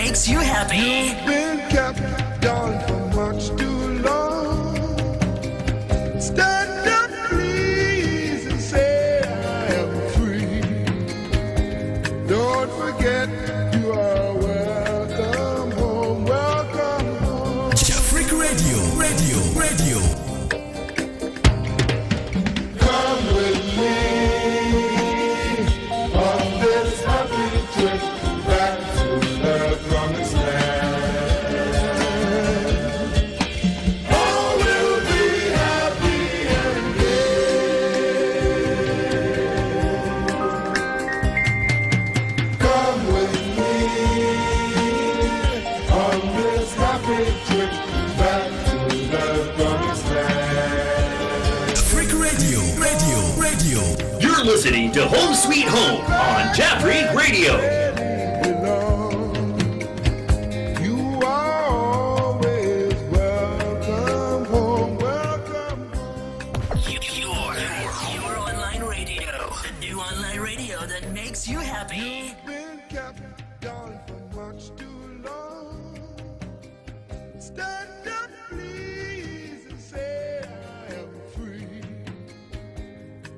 makes you happy. You've been kept down for much too long. Stand up, please, and say I am free. Don't forget you are welcome home, welcome home. Jafric Radio. Come with me on this happy trip back to the promised land. All will be happy and gay. Come with me on this happy trip back to the promised land. Jafric Radio. You're listening to Home Sweet Home on Jafric Radio. You are always welcome home, welcome home. Your online radio. The new online radio that makes you happy. You've been kept down for much too long. Stand up, please, and say I am free.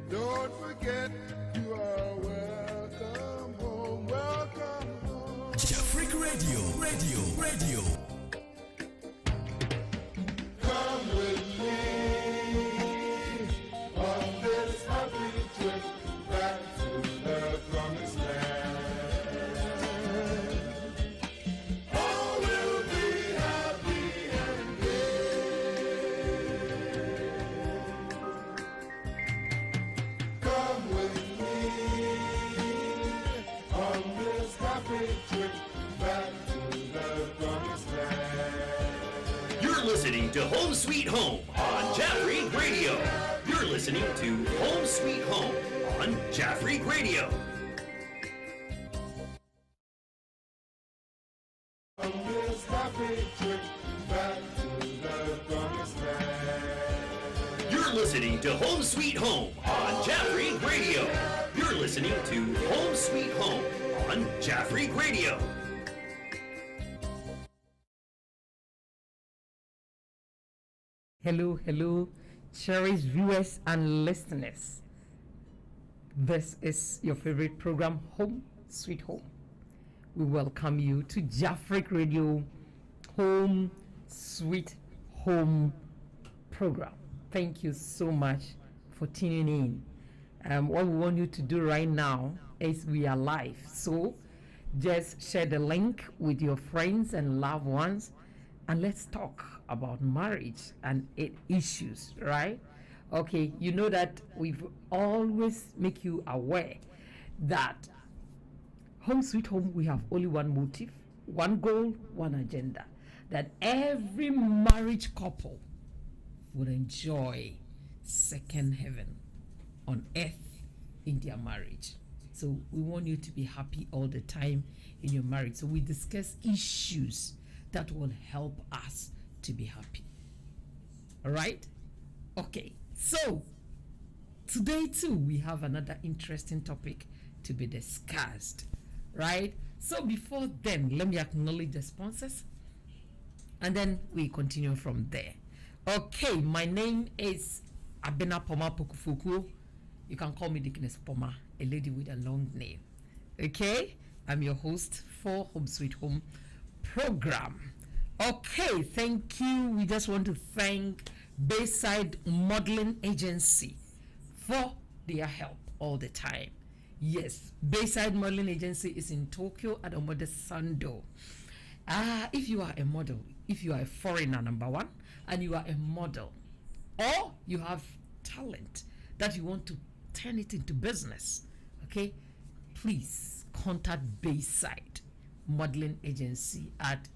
Don't forget you are welcome home, welcome home. Jafric Radio. Come with me on this happy trip back to the promised land. All will be happy and gay. Come with me on this happy trip back to the promised land. You're listening to Home Sweet Home on Jafric Radio. You're listening to Home Sweet Home on Jafric Radio. On this happy trip back to the promised land. You're listening to Home Sweet Home on Jafric Radio. You're listening to Home Sweet Home on Jafric Radio. Hello, cherished viewers and listeners. This is your favorite program, Home Sweet Home. We welcome you to Jafric Radio Home Sweet Home program. Thank you so much for tuning in. What we want you to do right now is we are live. So just share the link with your friends and loved ones and let's talk about marriage and its issues, right? Okay, you know that we've always make you aware that Home Sweet Home, we have only one motive, one goal, one agenda, that every marriage couple would enjoy second heaven on earth in their marriage. So we want you to be happy all the time in your marriage. So we discuss issues that will help us to be happy. All right? Okay, so today too, we have another interesting topic to be discussed, right? So before then, let me acknowledge the sponsors and then we continue from there. Okay, my name is Abena Poma Pokufuku. You can call me Dickness Poma, a lady with a long name. Okay, I'm your host for Home Sweet Home program. Okay, thank you. We just want to thank Bayside Modeling Agency for their help all the time. Yes, Bayside Modeling Agency is in Tokyo at Omode Sando. If you are a model, if you are a foreigner, number one, and you are a model, or you have talent that you want to turn it into business, okay, please contact Bayside Modeling Agency at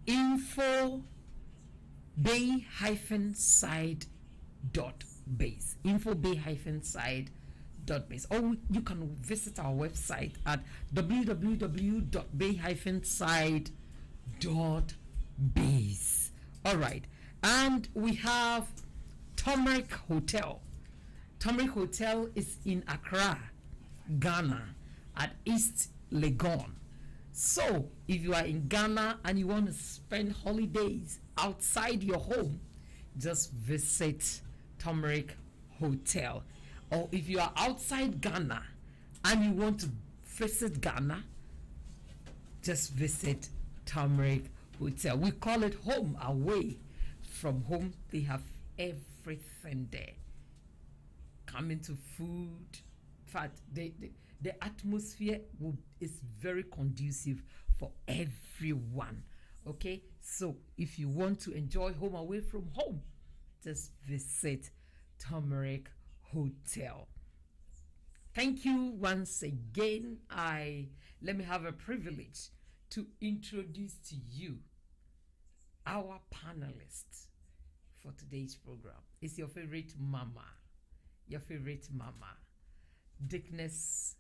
infobay-side.base, infobay-side.base, or you can visit our website at www.bay-side.base. All right, and we have Turmeric Hotel. Turmeric Hotel is in Accra, Ghana, at East Legon. So, if you are in Ghana and you want to spend holidays outside your home, just visit Turmeric Hotel. Or if you are outside Ghana and you want to visit Ghana, just visit Turmeric Hotel. We call it home away from home. They have everything there. Coming to food. In fact, the atmosphere is very conducive for everyone. Okay, so if you want to enjoy home away from home, just visit Turmeric Hotel. Thank you once again. Let me have a privilege to introduce to you our panelists for today's program. It's your favorite mama, Dickness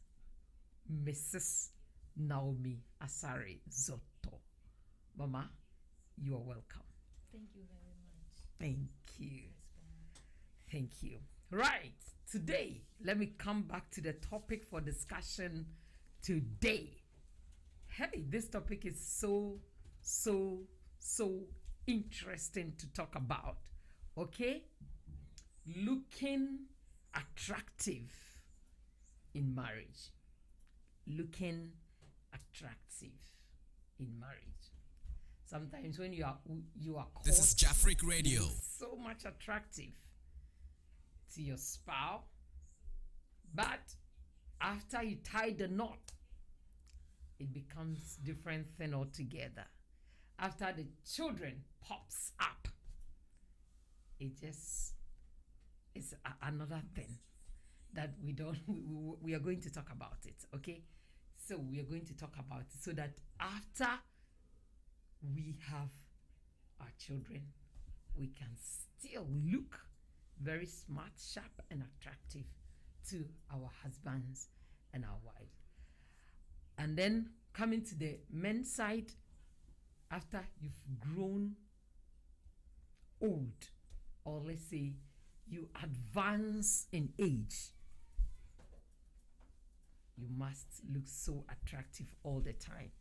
Mrs. Naomi Asare Zotto. Mama, you are welcome. Thank you very much. Thank you. Thank you. Right. Today, let me come back to the topic for discussion today. Hey, this topic is so interesting to talk about. Okay? Looking attractive in marriage. Looking attractive in marriage. Sometimes when you are caught, This is Jafric Radio. so much attractive to your spouse, but after you tie the knot, it becomes different thing altogether. After the children pops up, it just is another thing that we are going to talk about it. Okay, so we are going to talk about it so that after we have our children, we can still look very smart, sharp, and attractive to our husbands and our wives. And then coming to the men's side, after you've grown old, or let's say you advance in age, you must look so attractive all the time.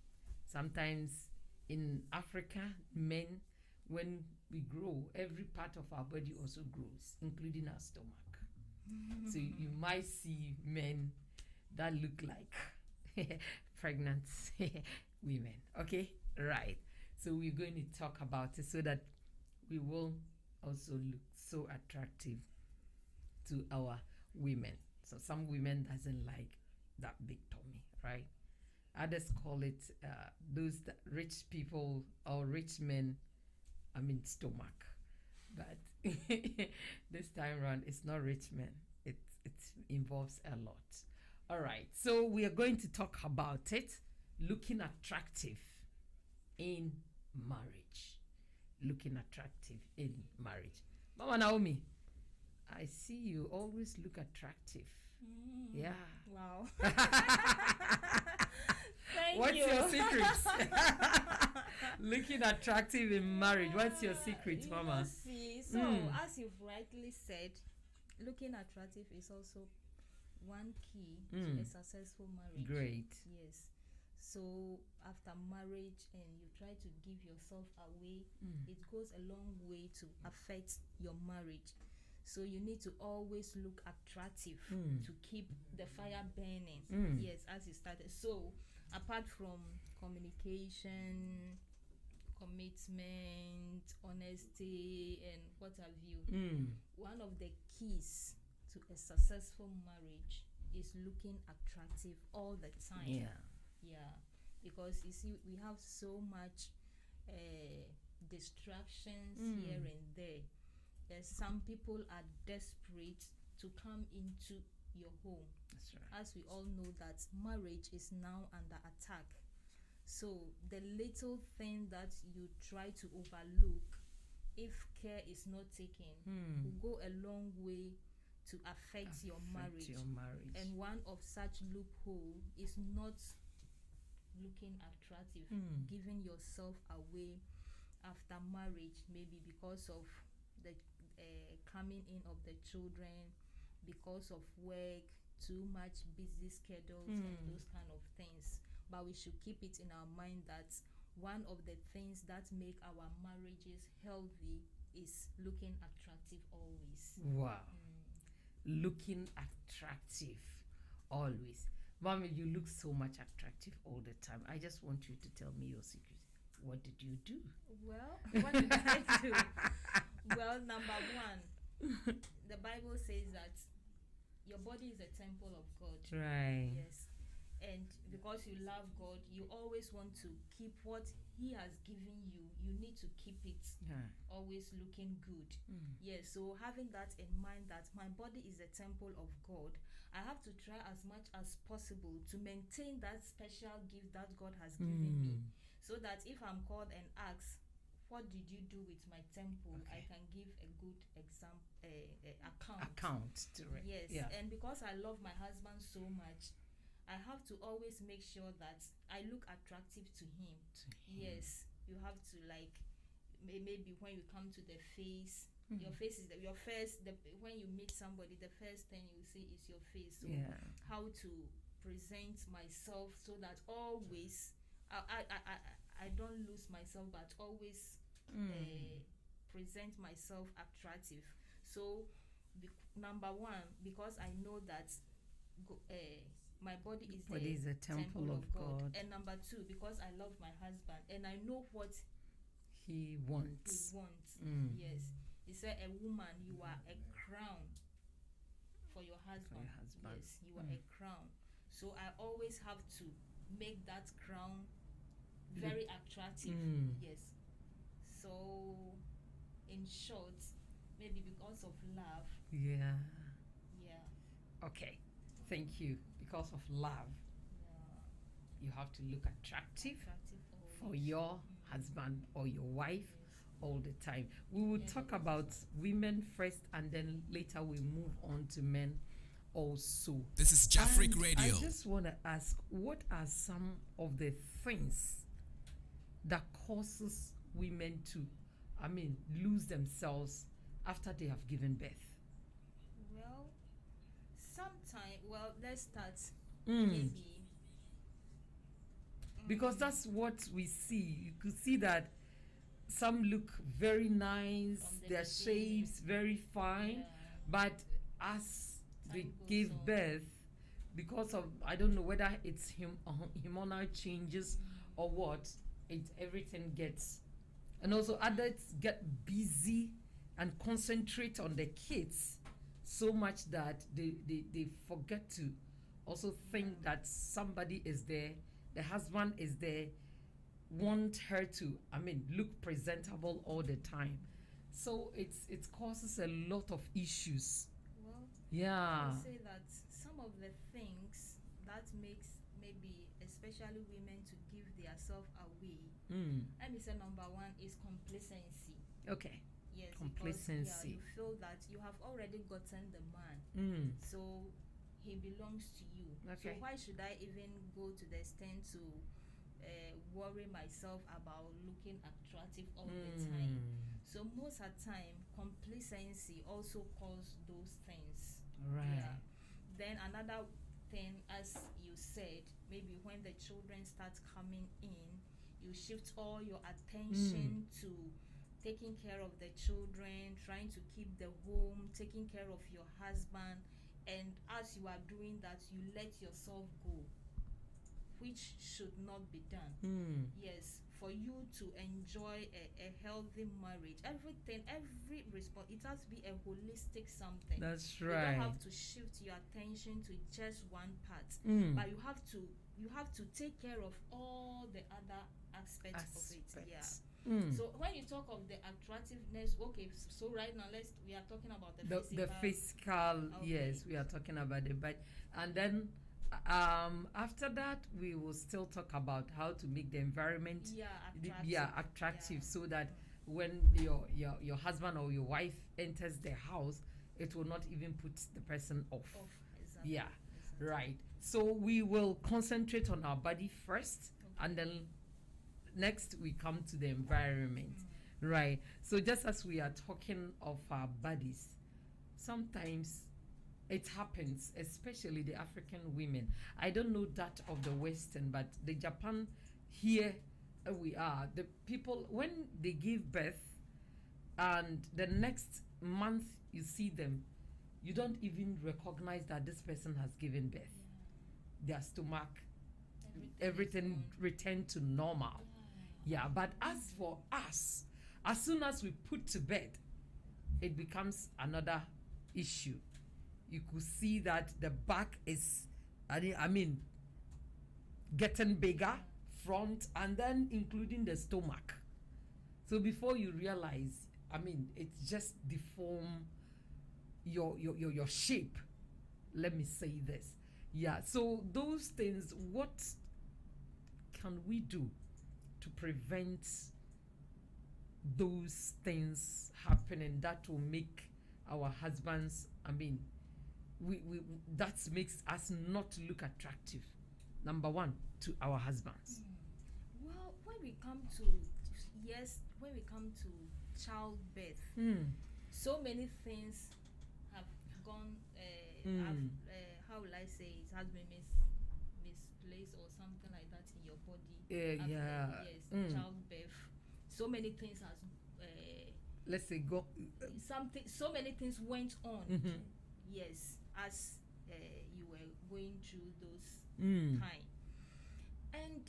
Sometimes in Africa, men, when we grow, every part of our body also grows, including our stomach. So you might see men that look like pregnant women. Okay, right. So we're going to talk about it so that we will also look so attractive to our women. So some women doesn't like that big tummy, right? Others call it rich people or rich men, stomach. But this time around, it's not rich men. It involves a lot. All right. So we are going to talk about it. Looking attractive in marriage. Looking attractive in marriage. Mama Naomi, I see you always look attractive. Yeah. Wow. Thank What's you. your secret? Looking attractive in marriage. What's your secret, Mama? See, so as you've rightly said, looking attractive is also one key to a successful marriage. Great. Yes. So after marriage and you try to give yourself away, it goes a long way to affect your marriage. So you need to always look attractive to keep the fire burning. Yes, as you started. So apart from communication, commitment, honesty, and what have you, one of the keys to a successful marriage is looking attractive all the time. Yeah, because you see, we have so much distractions here and there. Some people are desperate to come into your home. That's right. As we all know that marriage is now under attack. So the little thing that you try to overlook, if care is not taken, will go a long way to affect your marriage. And one of such loophole is not looking attractive, giving yourself away after marriage, maybe because of the coming in of the children, because of work, too much busy schedules, and those kind of things. but we should keep it in our mind that one of the things that make our marriages healthy is looking attractive always. Wow. Looking attractive always. Mommy, you look so much attractive all the time. I just want you to tell me your secret. What did you do? Well, what did I do? Well, number one, the Bible says that your body is a temple of God. Right. Yes. And because you love God, you always want to keep what He has given you. You need to keep it Yeah. always looking good. Yes, so having that in mind that my body is a temple of God, I have to try as much as possible to maintain that special gift that God has given me. So that if I'm called and asked, what did you do with my temple? I can give a good account To it. Yes, Yeah. and because I love my husband so much, I have to always make sure that I look attractive to him. Yes, you have to like maybe when you come to the face, your face is your first. When you meet somebody, the first thing you see is your face. So Yeah. how to present myself so that always I don't lose myself, but always present myself attractive. So number one, because I know that my body is a temple of God. and number two, because I love my husband and I know what He he wants. wants. Yes, he said, a woman, you are a crown for your husband. Yes, you are a crown. So I always have to make that crown very attractive. Yes. So in short, maybe because of love. Yeah. Yeah. Okay. Thank you. Because of love, Yeah. you have to look attractive for always. your husband or your wife all the time. We will talk about women first, and then later we move on to men also. This is Jafric And Radio. I just want to ask, what are some of the things that causes women to, lose themselves after they have given birth? Well, let's start Mm. maybe. Because that's what we see. You could see that some look very nice, From the their beginning. shapes very fine, Yeah. but as they Time goes give on. birth, because of, I don't know whether it's hormonal changes or what, everything gets, and also adults get busy and concentrate on the kids so much that they forget to also think that somebody is there, the husband is there, want her to look presentable all the time. So it causes a lot of issues. Well, Yeah. I say that some of the things that makes maybe especially women to give themselves away. Let me say number one is complacency. Okay. Yes, Complacency. Because, you feel that you have already gotten the man, so he belongs to you. Okay. So why should I even go to the extent to worry myself about looking attractive all the time? So most of the time, complacency also causes those things. Right. Yeah. Then another thing, as you said, maybe when the children start coming in, you shift all your attention to taking care of the children, trying to keep the home, taking care of your husband, and as you are doing that, you let yourself go, which should not be done. Yes, for you to enjoy a healthy marriage, every response, it has to be a holistic something. That's You right. don't have to shift your attention to just one part, but you have to take care of all the other aspects of it. Yeah. So when you talk of the attractiveness, okay, so right now we are talking about The physical, Okay. yes, we are talking about it, but and then after that we will still talk about how to make the environment attractive, Yeah. so that when your husband or your wife enters the house, it will not even put the person off. Exactly. Yeah, right. So we will concentrate on our body first, and then next we come to the environment. Right. So just as we are talking of our bodies, sometimes it happens, especially the African women. I don't know that of the Western, but the Japan here we are. The people, when they give birth and the next month you see them, you don't even recognize that this person has given birth. Their stomach, everything returned to normal. Yeah, but as for us, as soon as we put to bed, it becomes another issue. You could see that the back is, I mean, getting bigger, front, and then including the stomach. So before you realize, I mean, it's just deform your shape. Let me say this. Yeah, so those things, what can we do to prevent those things happening that will make our husbands, I mean, we that makes us not look attractive, number one, to our husbands? Well, when we come to childbirth, so many things have gone how will I say it, has been misplaced or something like that in your body after, yes, childbirth. So many things has Let's say go so many things went on, yes, as you were going through those time. And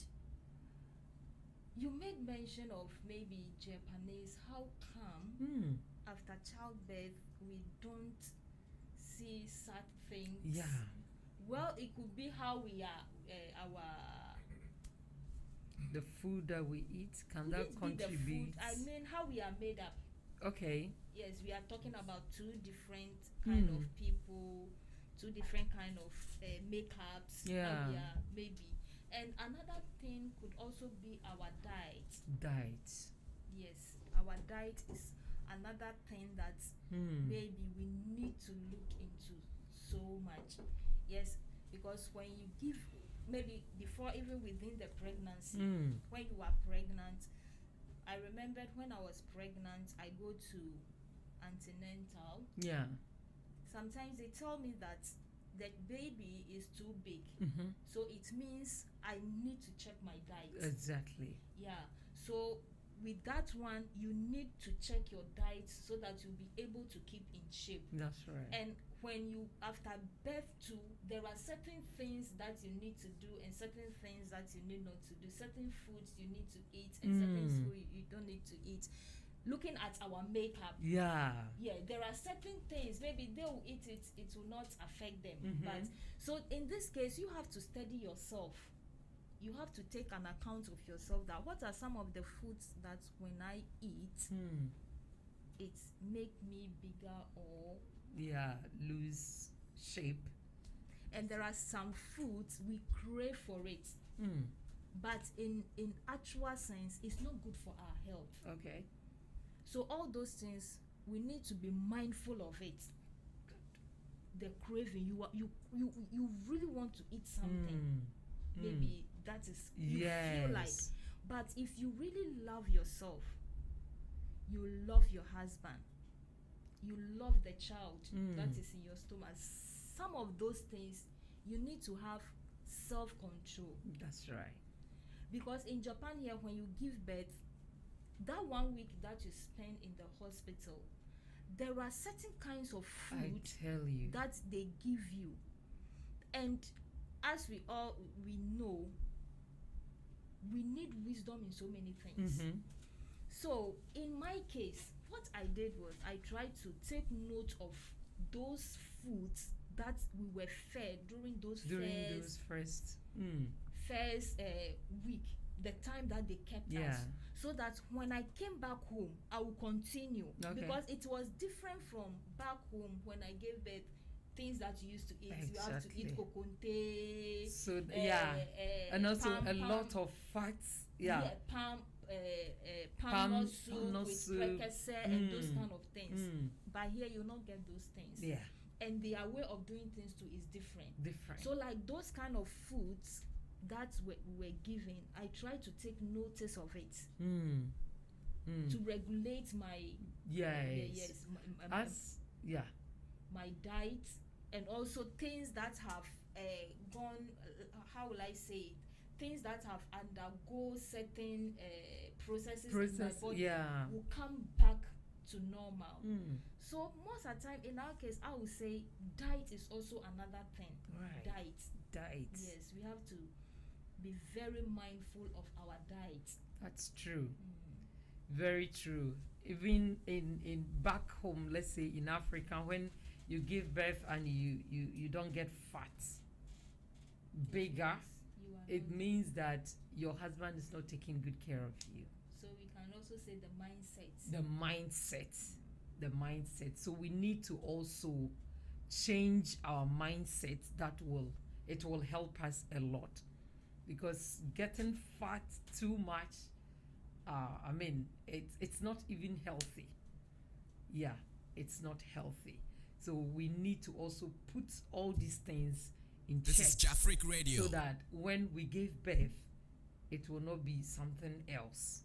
you made mention of maybe Japanese. How come after childbirth we don't see such things? Yeah. Well, it could be how we are the food that we eat, can could that it be the contribute? food? I mean, how we are made up. Okay. Yes, we are talking about two different kind of people, two different kind of makeups. Yeah. How we are maybe. And another thing could also be our diet. Diet. Yes, our diet is another thing that maybe we need to look into so much. Yes, because when you give, maybe before even within the pregnancy, when you are pregnant, I remembered when I was pregnant, I go to antenatal. Yeah. Sometimes they tell me that the baby is too big, so it means I need to check my diet. Exactly. Yeah, so with that one, you need to check your diet so that you'll be able to keep in shape. That's right. And when you, after birth too, there are certain things that you need to do and certain things that you need not to do. Certain foods you need to eat and certain food you don't need to eat. Looking at our makeup, Yeah. there are certain things, maybe they will eat it, it will not affect them. But so in this case, you have to study yourself. You have to take an account of yourself, that what are some of the foods that when I eat, it make me bigger or lose shape. and there are some foods we crave for it, but in actual sense it's not good for our health. Okay. So all those things we need to be mindful of it. The craving, you really want to eat something, maybe that is you feel like, but if you really love yourself, you love your husband, you love the child that is in your stomach, some of those things you need to have self-control. That's right. Because in Japan here, when you give birth, that 1 week that you spend in the hospital, there are certain kinds of food I tell you. that they give you, and as we know, we need wisdom in so many things. So in my case, what I did was I tried to take note of those foods that we were fed during those first week, the time that they kept us, so that when I came back home, I will continue. Okay. Because it was different from back home when I gave birth. Things that you used to eat, you have to eat Exactly. kokonte. So and also a lot of fats. Palm Palm nut soup nut with soup. prekese and those kind of things. Mm. But here you not get those things. Yeah. And their way of doing things too is different. Different. So like those kind of foods that we were given, I try to take notice of it to regulate my Yes. my As yeah. my diet and also things that have gone, how will I say it, things that have undergo certain processes in my body yeah. will come back to normal. Mm. So most of the time, in our case, I would say diet is also another thing. Right. Diet. Yes, we have to be very mindful of our diet. That's true. Very true. Even in back home, let's say in Africa, when you give birth and you don't get fat, bigger, You are it not- means that your husband is not taking good care of you. So we can also say the mindset. The mindset. So we need to also change our mindset. It will help us a lot, because getting fat too much, I mean, it's not even healthy. Yeah, it's not healthy. So we need to also put all these things in This check, is Jafric Radio. so that when we give birth, it will not be something else.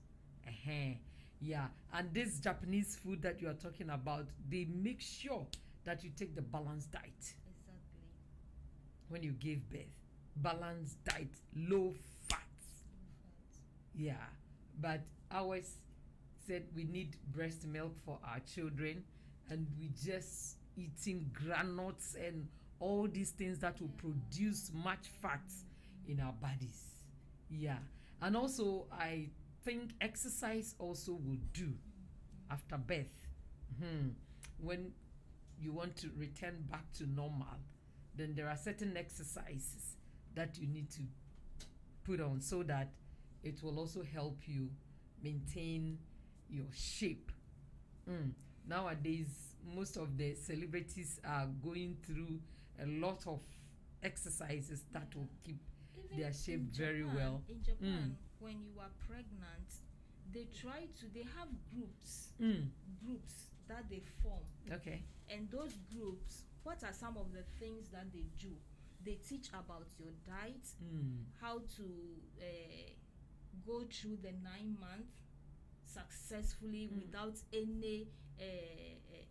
Yeah, and this Japanese food that you are talking about, they make sure that you take the balanced diet Exactly. when you give birth. Balanced diet, low fat. Yeah, but ours said we need breast milk for our children, and we just eating granules and all these things that will produce much fat in our bodies. Yeah, and also I think exercise also will do after birth. When you want to return back to normal, then there are certain exercises that you need to put on, so that it will also help you maintain your shape. Nowadays, most of the celebrities are going through a lot of exercises that will keep Even their shape in very Japan, well. In Japan, when you are pregnant, they have groups that they form, Okay. and those groups, what are some of the things that they do? They teach about your diet, how to go through the 9 months successfully without any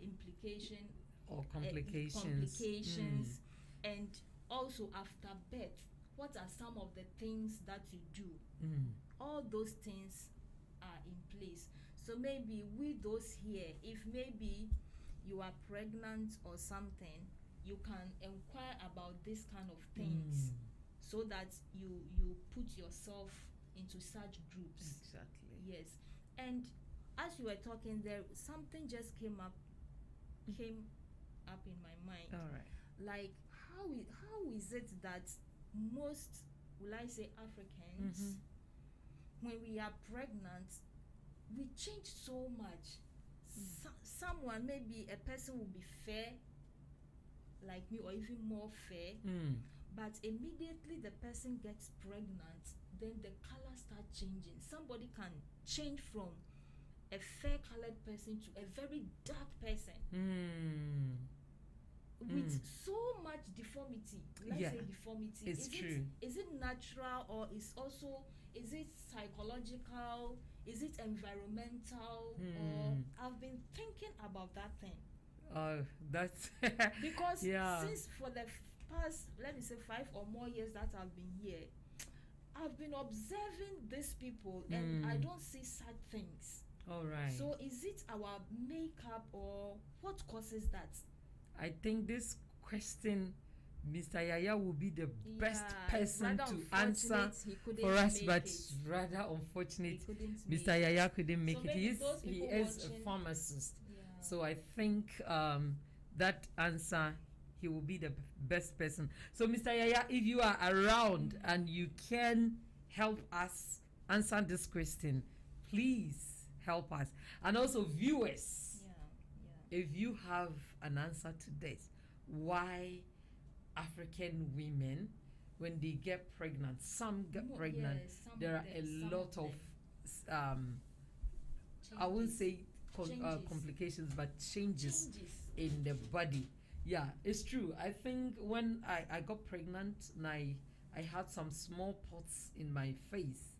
implication Or complications. complications. And also after birth, what are some of the things that you do? All those things are in place. So maybe with those here, if maybe you are pregnant or something, you can inquire about this kind of things, so that you put yourself into such groups. Exactly. Yes. And as you were talking there, something just came up in my mind. All right. Like how is it that most, will I say, Africans, when we are pregnant, we change so much. Someone, maybe a person will be fair like me, or even more fair, but immediately the person gets pregnant, then the color starts changing. Somebody can change from a fair colored person to a very dark person with so much deformity. Let's Yeah, say deformity. it's true. Is it natural, or is it psychological? Is it environmental? Or I've been thinking about that thing. That's Because yeah. since for the past, let me say, 5 or more years that I've been here, I've been observing these people, and I don't see such things. All right. So is it our makeup, or what causes that? I think this question, Mr. Yaya will be the best Yeah, person rather to unfortunate answer he couldn't for us, make but it. rather He unfortunate couldn't make Mr. Yaya couldn't make So it. maybe those He people is watching- a pharmacist. Yeah. So I think that answer, he will be the best person. So Mr. Yaya, if you are around and you can help us answer this question, please help us. And also viewers, Yeah. if you have an answer to this, why African women, when they get pregnant, some get pregnant, Yes, some there of are them, a some lot of I won't say Changes. complications, but changes in the body. Yeah, it's true. I think when I got pregnant and I had some small pots in my face,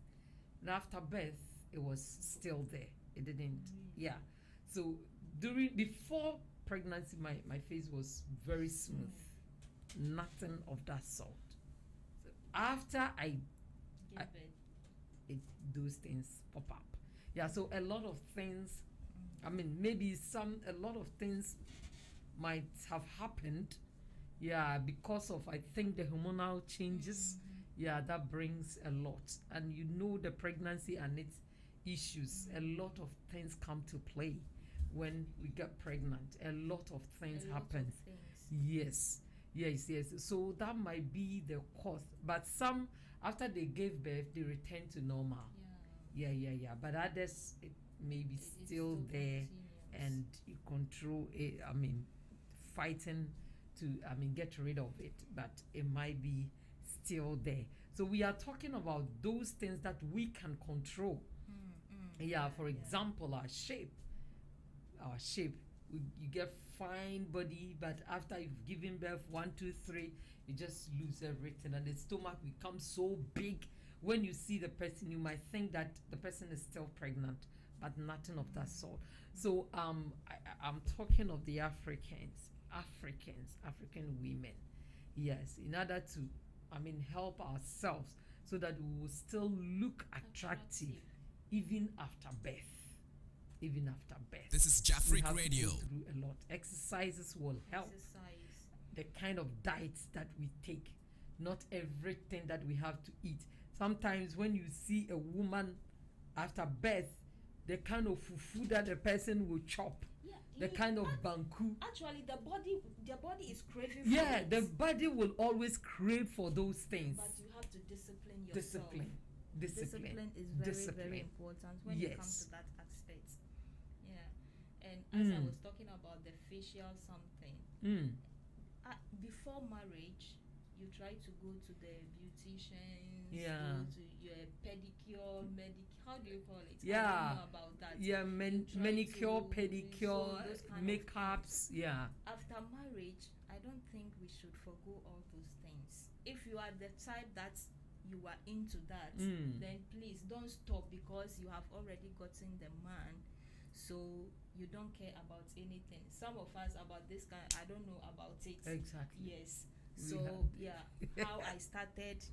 and after birth it was still there. It didn't. Yeah. So before pregnancy, my face was very smooth. Nothing of that sort. So after I Give I- it. it those things pop up. Yeah, so a lot of things, I mean, maybe a lot of things might have happened, yeah, because of, I think, the hormonal changes. Yeah, that brings a lot. And you know, the pregnancy and its issues, a lot of things come to play when we get pregnant. A lot of things A lot of happen. things. Yes. So that might be the cause. But some, after they gave birth, they return to normal. Yeah. Yeah. But others, it may be It's still there, continuous. and you control it. I mean, fighting to, get rid of it, but it might be still there. So we are talking about those things that we can control. Yeah, for example, our shape. You get fine body, but after you've given birth, 1, 2, 3, you just lose everything, and the stomach becomes so big. When you see the person, you might think that the person is still pregnant, but nothing of that sort. So I'm talking of the African women. Yes, in order to, help ourselves so that we will still look attractive even after birth. This is We Jafric have to Radio. go through a lot. Exercises will help. Exercise. The kind of diets that we take, not everything that we have to eat. Sometimes when you see a woman after birth, the kind of fufu that the person will chop, Yeah. the kind of banku. Actually, their body is craving for Yeah, it. the body will always crave for those things. But you have to discipline yourself. Discipline Is very, Discipline. very important when it comes Yes. to that aspect. Yeah. And as I Mm. was talking about the facial something, before marriage, you try to go to the beauticians, Yeah. go to your pedicure, how do you call it? I Yeah. don't know about that. Yeah, You try manicure, to pedicure, solve those kind of makeups. Yeah. After marriage, I don't think we should forgo all those things. If you are the type that you are into that, then please don't stop, because you have already gotten the man, so you don't care about anything. Some of us about this kind, I don't know about it. Exactly. Yes. We So have- yeah, how I started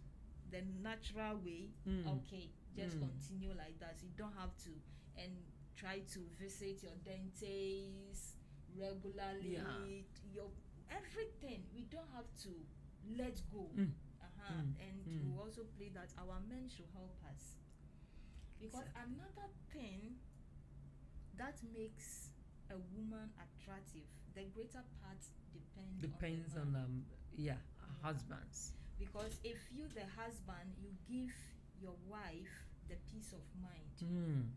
the natural way. Okay, just continue like that. You don't have to, and try to visit your dentist regularly. Yeah. Your everything. We don't have to let go. And we also pray that our men should help us, because another thing that makes a woman attractive, the greater part Depends on the man. on husbands. Because if you, the husband, you give your wife the peace of mind,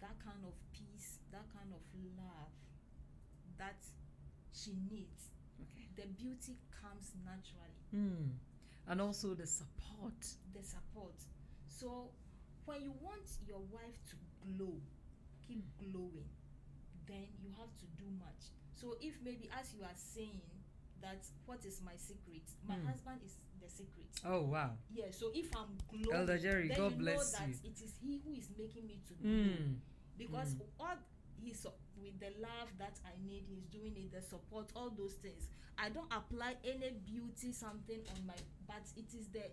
that kind of peace, that kind of love that she needs, Okay. the beauty comes naturally. And also the support. The support. So when you want your wife to glow, keep glowing, then you have to do much. So if maybe, as you are saying, that what is my secret? My husband is the secret. Oh wow. Yeah, so if I'm glowing, Elder Jerry, then God you bless know that you. it is he who is making me to glow. Because Mm. all he's with the love that I need, he's doing it, the support, all those things. I don't apply any beauty something on my, but it is the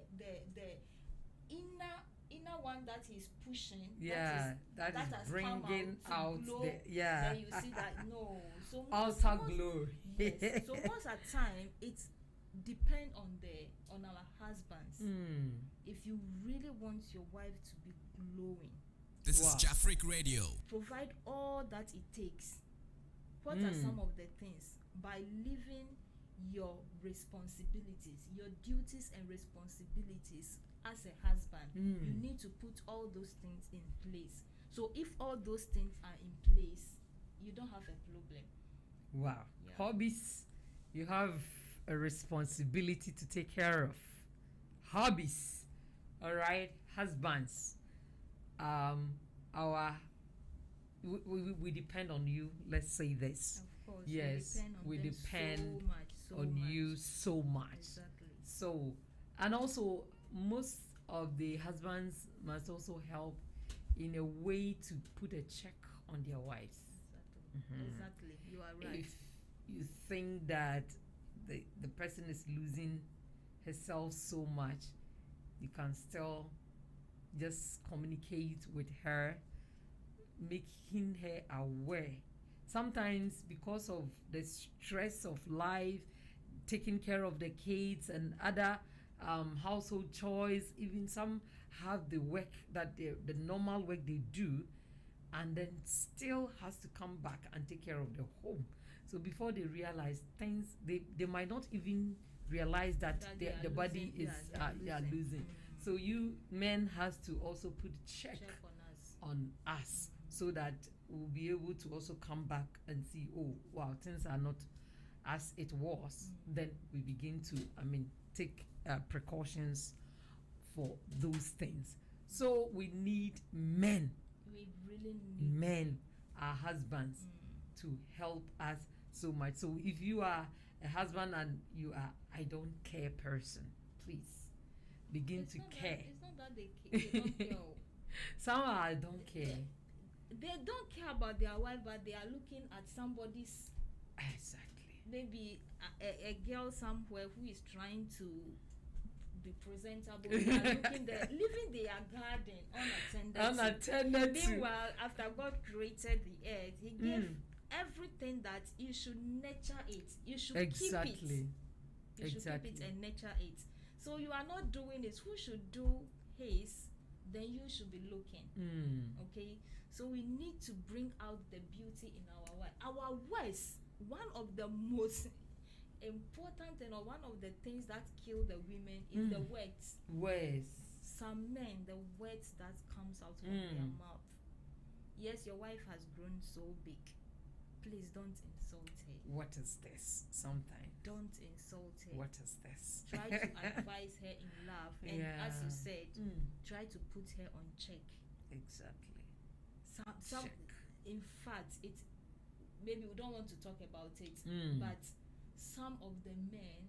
inner one that he's pushing. Yeah, that that is has bringing come out out to glow. the Then you see that no. So outer glow. Yes. So most at time it depend on our husbands. If you really want your wife to be glowing, This Wow. is Jafric Radio. provide all that it takes. What are some of the things? By living your responsibilities, your duties and responsibilities as a husband, you need to put all those things in place. So if all those things are in place, you don't have a problem. Wow. Yeah. Hobbies, you have a responsibility to take care of. Hobbies, all right. Husbands, we depend on you. Let's say this. Of course, Yes, we we depend depend so on much. you so much. Exactly. So, and also most of the husbands must also help in a way to put a check on their wives. Exactly. Exactly. You are right. If you think that the person is losing herself so much, you can still just communicate with her, making her aware. Sometimes because of the stress of life, taking care of the kids and other household chores, even some have the work that the normal work they do, and then still has to come back and take care of the home. So before they realize things, they might not even realize that the body is losing. So you men has to also put check on us so that we'll be able to also come back and see, oh wow, things are not as it was. Then we begin to take precautions for those things. So we need men. We really need men, our husbands, to help us so much. So if you are a husband and you are I don't care person, please begin to care. It's not that they don't care. Some are I don't care. They don't care about their wife, but they are looking at somebody's, exactly, maybe a girl somewhere who is trying to be presentable. They are looking there, leaving their garden unattended. Meanwhile, after God created the earth, He gave everything that you should nurture it. You should keep it. You should keep it and nurture it. So you are not doing it. Who should do his? Then you should be looking. Okay. So we need to bring out the beauty in our wife. Our wives, one of the most important thing, or one of the things that kill the women is the words. Some men, the words that comes out from their mouth. Yes, your wife has grown so big. Please don't insult her. What is this? Sometimes. Don't insult her. What is this? Try to advise her in love. And as you said, try to put her on check. Exactly. Some in fact, it maybe we don't want to talk about it, but some of the men,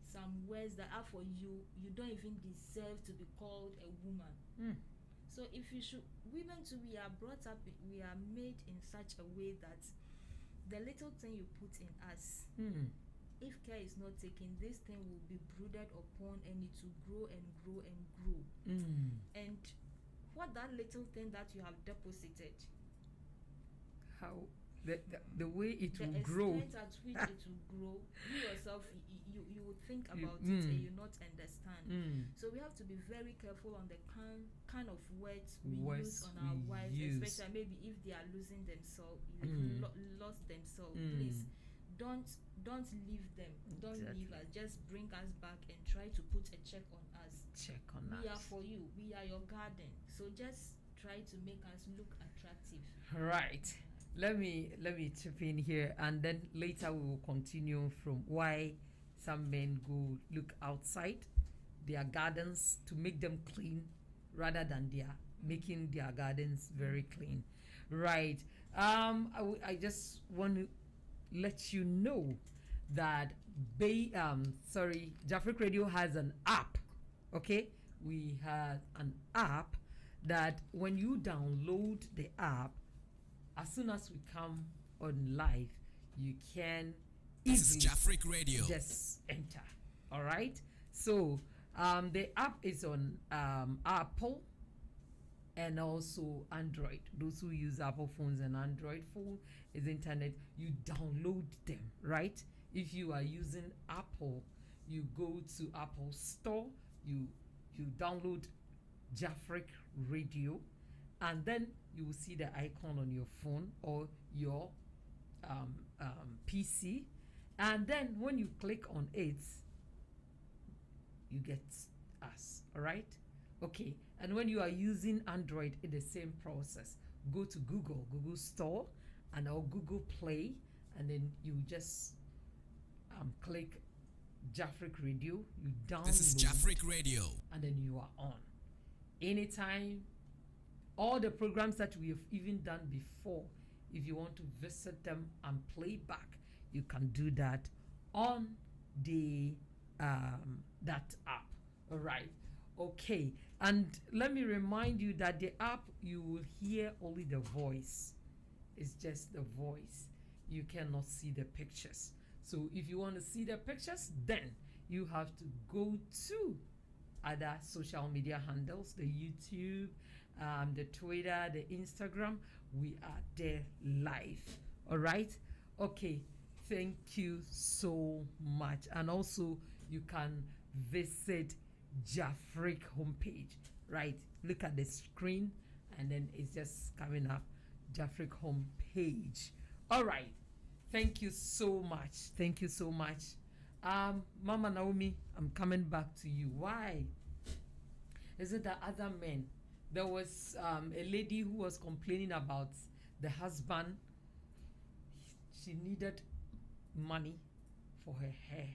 some words that are for you, you don't even deserve to be called a woman. So if you should, women too, we are brought up, we are made in such a way that the little thing you put in us, if care is not taken, this thing will be brooded upon and it will grow and grow and grow. And what that little thing that you have deposited, how the way it the will grow, extent at which it will grow, you yourself you would think about it and you not understand. So we have to be very careful on the kind of words we use on our wives, especially maybe if they are losing themselves, lost themselves. Please don't leave them. Don't leave us. Just bring us back and try to put a check on us. We are for you. We are your garden. So just try to make us look attractive. Right. Let me chip in here, and then later we will continue from why some men go look outside their gardens to make them clean rather than making their gardens very clean. Right. I just want to let you know that Jafric Radio has an app. Okay, we have an app that when you download the app, as soon as we come on live, you can This is Jafric Radio. just enter. All right. So the app is on Apple and also Android. Those who use Apple phones and Android phone is internet. You download them, right? If you are using Apple, you go to Apple Store. You download Jafric Radio, and then you will see the icon on your phone or your PC, and then when you click on it, you get us. All right. Okay. And when you are using Android, it's the same process. Go to Google Store and or Google Play, and then you just click Jafric Radio. You download. This is Jafric Radio. And then you are on. Anytime, all the programs that we have even done before, if you want to visit them and play back, you can do that on the that app. All right. Okay. And let me remind you that the app, you will hear only the voice. It's just the voice. You cannot see the pictures. So if you want to see the pictures, then you have to go to other social media handles, the YouTube, the Twitter, the Instagram. We are there live. All right. Okay. Thank you so much. And also, you can visit Jafric homepage. Right. Look at the screen, and then it's just coming up. Jafric homepage. All right. Thank you so much. Thank you so much. Mama Naomi, I'm coming back to you. Why? Is it the other men? There was a lady who was complaining about the husband. She needed money for her hair,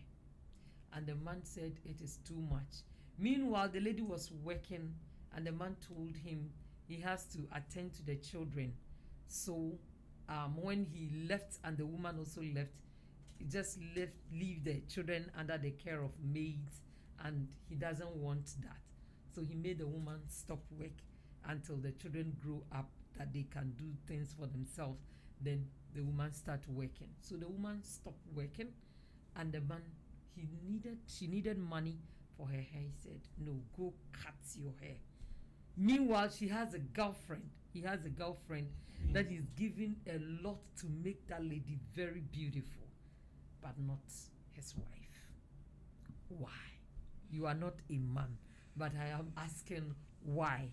and the man said it is too much. Meanwhile, the lady was working, and the man told him he has to attend to the children. So when he left and the woman also left, he just leave the children under the care of maids, and he doesn't want that. So he made the woman stop work until the children grow up, that they can do things for themselves. Then the woman start working. So the woman stopped working, and the man, she needed money for her hair. He said, no, go cut your hair. Meanwhile, she has a girlfriend. He has a girlfriend that is giving a lot to make that lady very beautiful, but not his wife. Why? You are not a man, but I am asking why.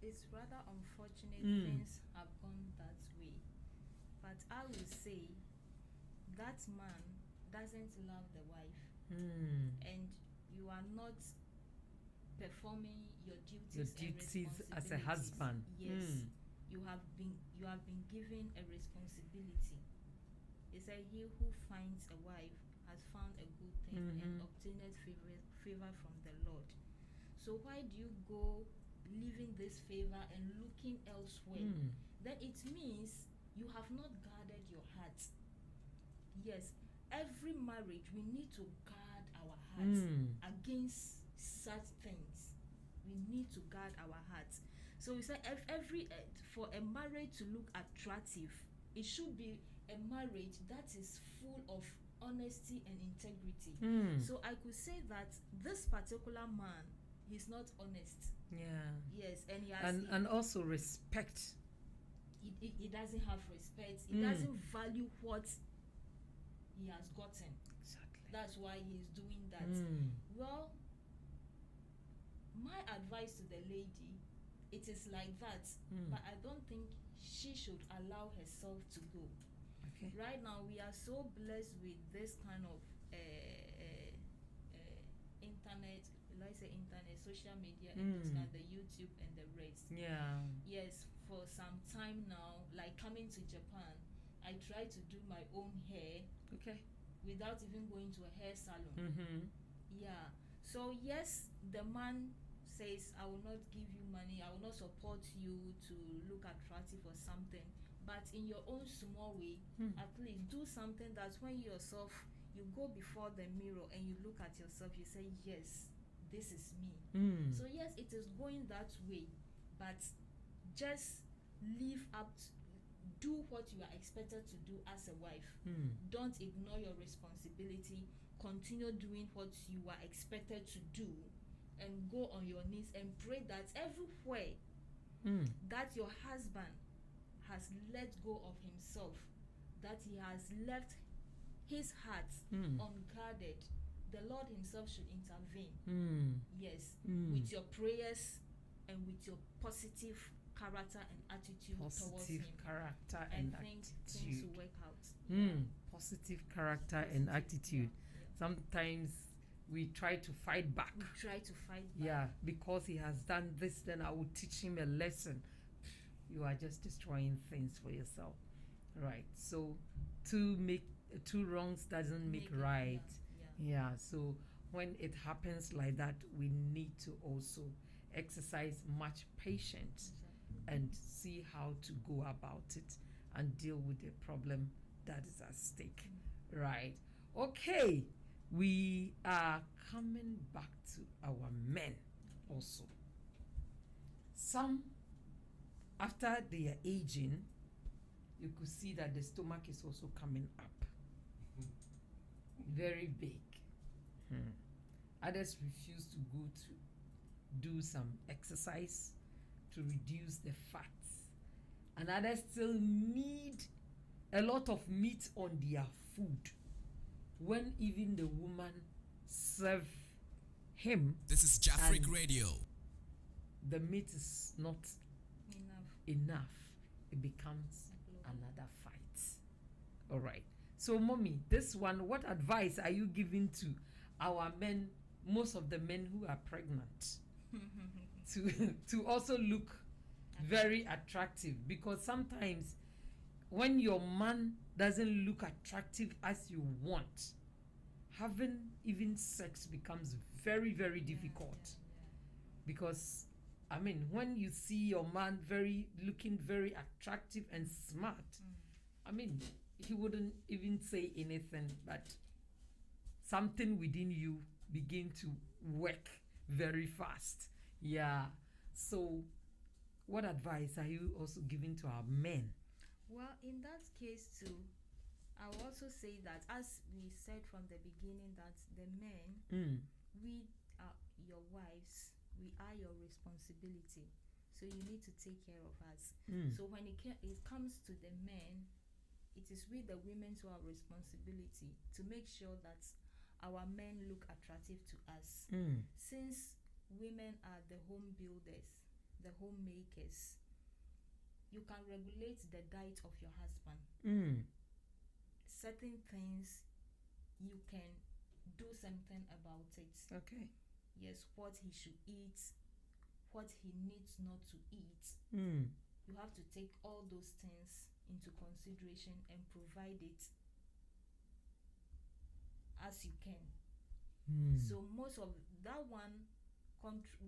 It's rather unfortunate things have gone that way. But I will say that man doesn't love the wife, and you are not performing your duties and as a husband. Yes, you have been given a responsibility. It said, "He who finds a wife has found a good thing and obtained favor from the Lord." So why do you go leaving this favor and looking elsewhere? Then it means you have not guarded your heart. Yes, every marriage we need to guard our hearts against such things. We need to guard our hearts. So we say for a marriage to look attractive, it should be a marriage that is full of honesty and integrity. So I could say that this particular man, he's not honest. Yeah. Yes, and he has and also respect. He doesn't have respect. He doesn't value what he has gotten. Exactly. That's why he's doing that. Well, my advice to the lady, it is like that, but I don't think she should allow herself to go. Okay. Right now, we are so blessed with this kind of internet, let's say internet, social media, and those kind, the YouTube and the rest. Yeah. Yes, for some time now, like coming to Japan, I try to do my own hair. Okay. Without even going to a hair salon. Yeah. So yes, the man says, I will not give you money, I will not support you to look attractive or something. But in your own small way, at least do something that when you go before the mirror and you look at yourself, you say, yes, this is me. So yes, it is going that way, but just live up to, do what you are expected to do as a wife. Don't ignore your responsibility. Continue doing what you are expected to do, and go on your knees and pray that everywhere that your husband has let go of himself, that he has left his heart unguarded, the Lord himself should intervene. Yes, with your prayers and with your positive character and attitude towards him. Positive character and and think things attitude. will work out. Positive character and attitude. Sometimes we try to fight back. We try to fight back. Yeah, because he has done this, then I will teach him a lesson. You are just destroying things for yourself. Right. So two wrongs doesn't make it, right. Yeah. So when it happens like that, we need to also exercise much patience and see how to go about it and deal with the problem that is at stake. Right. Okay. We are coming back to our men also. Some, after they are aging, you could see that the stomach is also coming up. Very big. Others refuse to go to do some exercise to reduce the fats. And others still need a lot of meat on their food. When even the woman serve him, This is Jafric And- Radio. the meat is not enough. It becomes another fight. All right. So, mommy, this one, what advice are you giving to our men, most of the men who are pregnant, to also look very attractive? Because sometimes when your man doesn't look attractive as you want, having even sex becomes very, very difficult. Because I mean, when you see your man looking very attractive and smart, I mean, he wouldn't even say anything, but something within you begin to work very fast. Yeah. So, what advice are you also giving to our men? Well, in that case too, I will also say that, as we said from the beginning, that the men, we are your wives, we are your responsibility. So you need to take care of us. So when it comes to the men, it is with the women's our responsibility to make sure that our men look attractive to us. Since women are the home builders, the homemakers, you can regulate the diet of your husband. Certain things you can do something about it. Okay. Yes, what he should eat, what he needs not to eat. You have to take all those things into consideration and provide it as you can. So most of that one,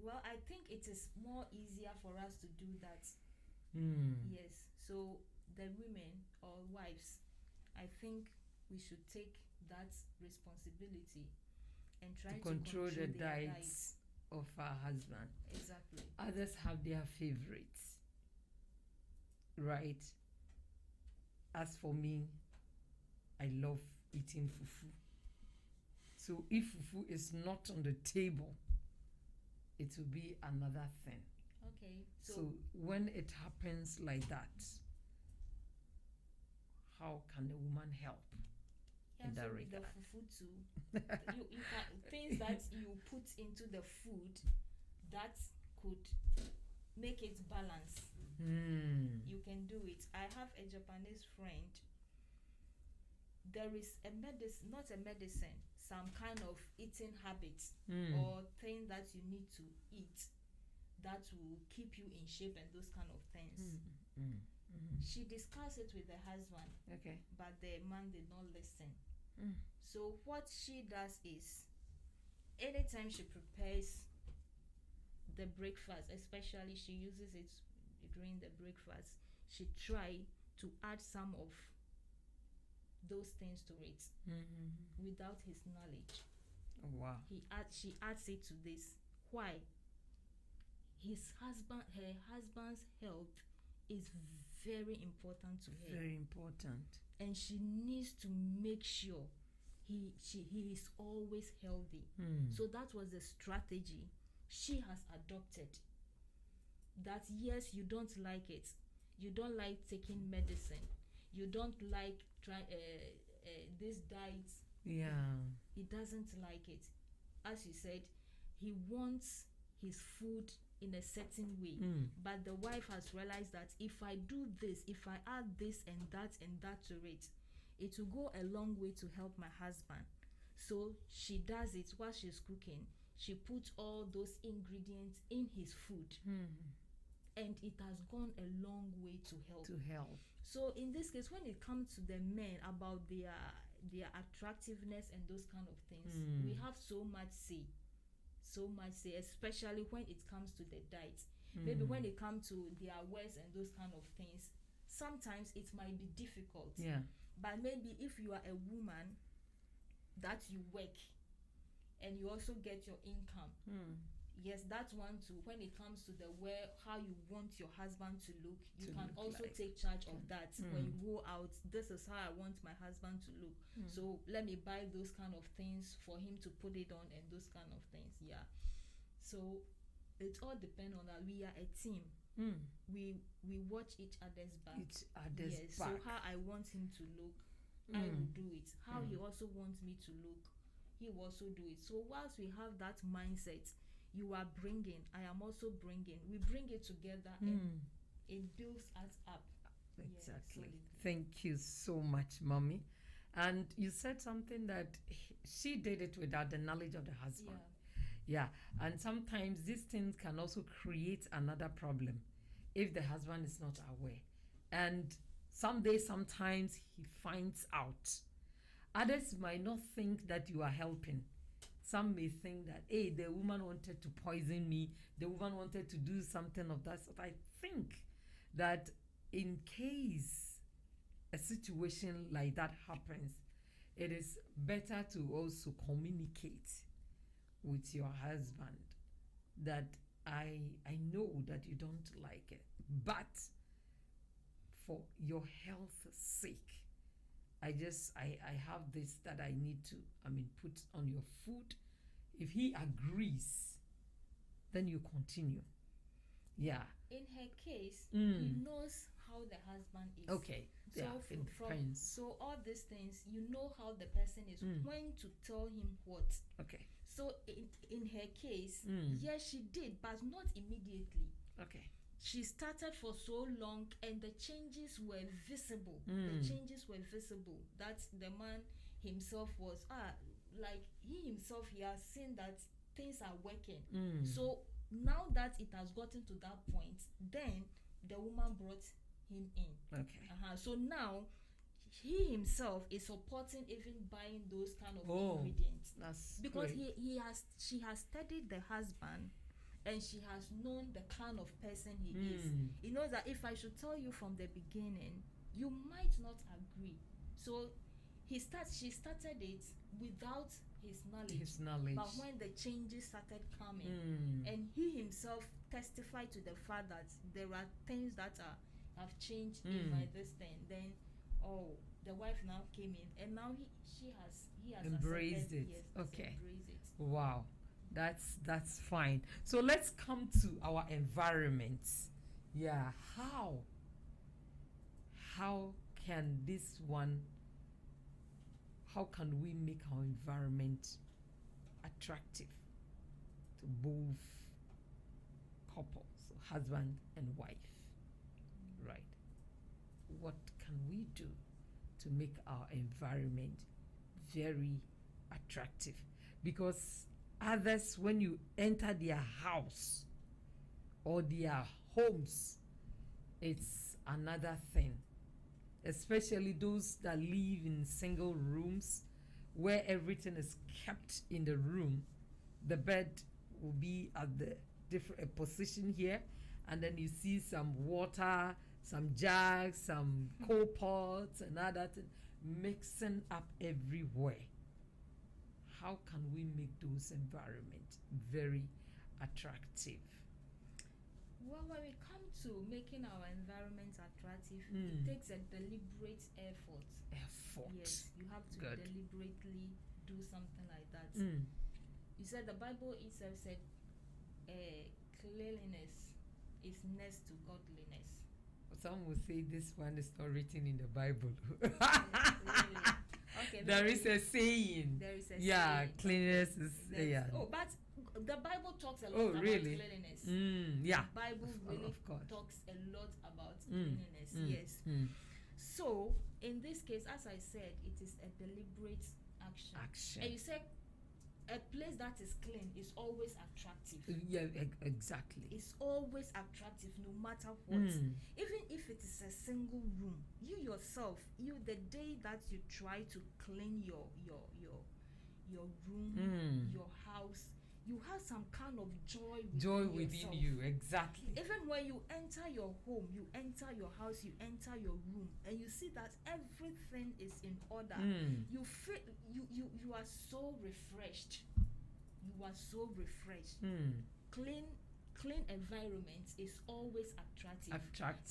well, I think it is more easier for us to do that. Yes. So the women or wives, I think we should take that responsibility and try to control the their diets of our husband. Exactly. Others have their favorites, right? As for me, I love eating fufu. So if fufu is not on the table, it will be another thing. Okay. So when it happens like that, how can a woman help? In that so with regard. the fufu too, you can, things that you put into the food that could make it balance. You can do it. I have a Japanese friend. There is a medicine, not a medicine, some kind of eating habit or thing that you need to eat that will keep you in shape and those kind of things. She discussed it with her husband, Okay. but the man did not listen. So what she does is, anytime she prepares the breakfast, especially she uses it during the breakfast, she try to add some of those things to it without his knowledge. Wow. She adds it to this. Why? Her husband's health is very important to her. Very important. And she needs to make sure he is always healthy. So that was the strategy she has adopted. That yes, you don't like it, you don't like taking medicine, you don't like this diet. Yeah. He doesn't like it. As you said, he wants his food in a certain way, but the wife has realized that if I do this, if I add this and that to it, it will go a long way to help my husband. So she does it while she's cooking. She puts all those ingredients in his food, and it has gone a long way to help. So in this case, when it comes to the men about their attractiveness and those kind of things, we have so much say, especially when it comes to the diet. Maybe when it comes to their words and those kind of things, sometimes it might be difficult. Yeah. But maybe if you are a woman that you work and you also get your income, yes, that one too. When it comes to the where how you want your husband to look, you To can look also like. take charge of that. When you go out, this is how I want my husband to look. So let me buy those kind of things for him to put it on and those kind of things. Yeah. So it all depends on that. We are a team. We watch each other's back. Each other's Yes. back. So how I want him to look, I will do it. How he also wants me to look, he will also do it. So whilst we have that mindset, you are bringing, I am also bringing. We bring it together and it builds us up. Exactly. solidly. Thank you so much, mommy. And you said something that she did it without the knowledge of the husband. Yeah, and sometimes these things can also create another problem if the husband is not aware. And sometimes he finds out. Others might not think that you are helping. Some may think that, hey, the woman wanted to poison me, the woman wanted to do something of that sort. I think that in case a situation like that happens, it is better to also communicate with your husband that I know that you don't like it, but for your health's sake, I have this that I need to put on your food. If he agrees, then you continue. Yeah. In her case, he knows how the husband is. Okay. So Yeah, it depends. so all these things, you know how the person is, when to tell him what. Okay. So in her case, yes, she did, but not immediately. Okay. She started for so long and the changes were visible. The changes were visible. That the man himself was like he himself, he has seen that things are working. So now that it has gotten to that point, then the woman brought him in. Okay. So now he himself is supporting even buying those kind of Oh, ingredients that's because great. she has studied the husband and she has known the kind of person he is. He knows that if I should tell you from the beginning, you might not agree. So she started it without his knowledge. But when the changes started coming, and he himself testified to the fact that there are things that have changed in my this thing, then the wife now came in, and now he has Embraced accepted, it. yes, Okay. embraced it. Wow, that's fine. So let's come to our environment. Yeah, how can we make our environment attractive to both couples, husband and wife, right? What can we do to make our environment very attractive? Because others, when you enter their house or their homes, it's another thing. Especially those that live in single rooms where everything is kept in the room. The bed will be at the different position here, and then you see some water, some jugs, some coal pots, and other things mixing up everywhere. How can we make those environments very attractive? Well, when we come to making our environment attractive, it takes a deliberate effort. Yes, you have to Good. deliberately do something like that. You said the Bible itself said cleanliness is next to godliness. Some will say this one is not written in the Bible. Really? Okay, There is a saying. There is a saying. saying. Cleanliness is But the Bible talks a lot Oh, about really? cleanliness. Yeah. The Bible really of course. talks a lot about cleanliness. Yes. Mm. So in this case, as I said, it is a deliberate action. And you said a place that is clean is always attractive. Yeah, exactly. It's always attractive no matter what. Even if it is a single room, you yourself, the day that you try to clean your room, your house, you have some kind of joy within yourself. You, exactly. Even when you enter your home, you enter your house, you enter your room, and you see that everything is in order, you feel you are so refreshed. You are so refreshed. clean environment is always attractive.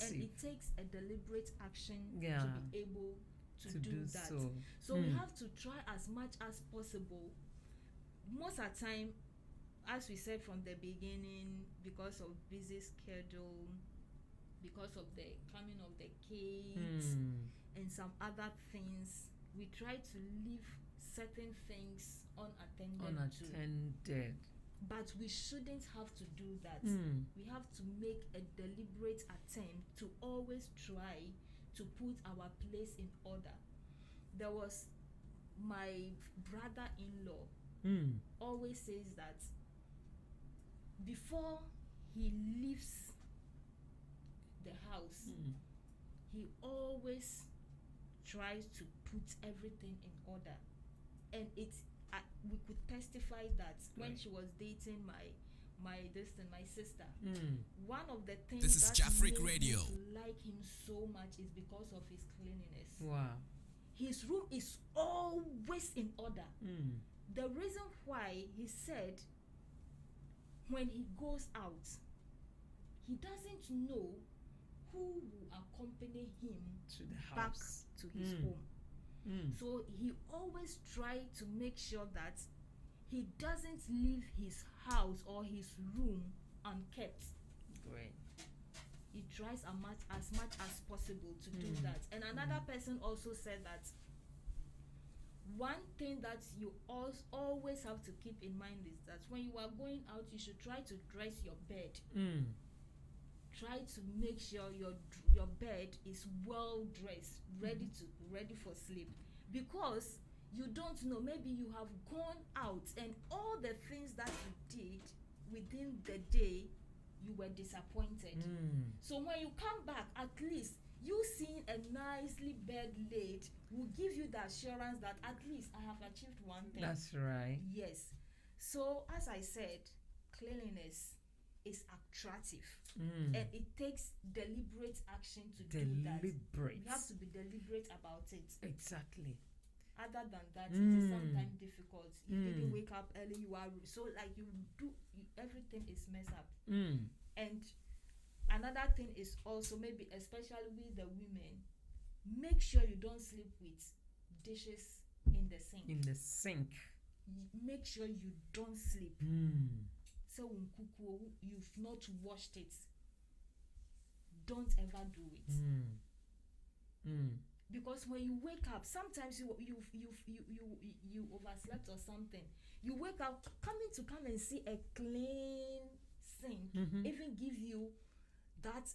And it takes a deliberate action Yeah. to be able to do that. So we have to try as much as possible. Most of the time, as we said from the beginning, because of busy schedule, because of the coming of the kids and some other things, we try to leave certain things unattended. But we shouldn't have to do that. We have to make a deliberate attempt to always try to put our place in order. There was my brother-in-law always says that before he leaves the house, he always tries to put everything in order. And we could testify that when she was dating my sister, one of the things This is that Jafric made Radio. me like him so much is because of his cleanliness. Wow. His room is always in order. The reason why, he said, when he goes out, he doesn't know who will accompany him To the back house. to his home. So he always try to make sure that he doesn't leave his house or his room unkept. Great. He tries as much as possible to do that. And another person also said that one thing that you always have to keep in mind is that when you are going out, you should try to dress your bed. Try to make sure your bed is well dressed, ready for sleep, because you don't know, maybe you have gone out and all the things that you did within the day, you were disappointed. So when you come back, at least you seeing a nicely bed laid will give you the assurance that at least I have achieved one thing. That's right. Yes. So as I said, cleanliness is attractive, and it takes deliberate action to do that. Deliberate. We have to be deliberate about it. Exactly. Other than that, it is sometimes difficult. You didn't wake up early, you are so like everything is messed up. And another thing is also, maybe especially with the women, make sure you don't sleep with dishes in the sink. Make sure you don't sleep. So you've not washed it. Don't ever do it. Because when you wake up, sometimes you overslept or something. You wake up come and see a clean sink, even give you that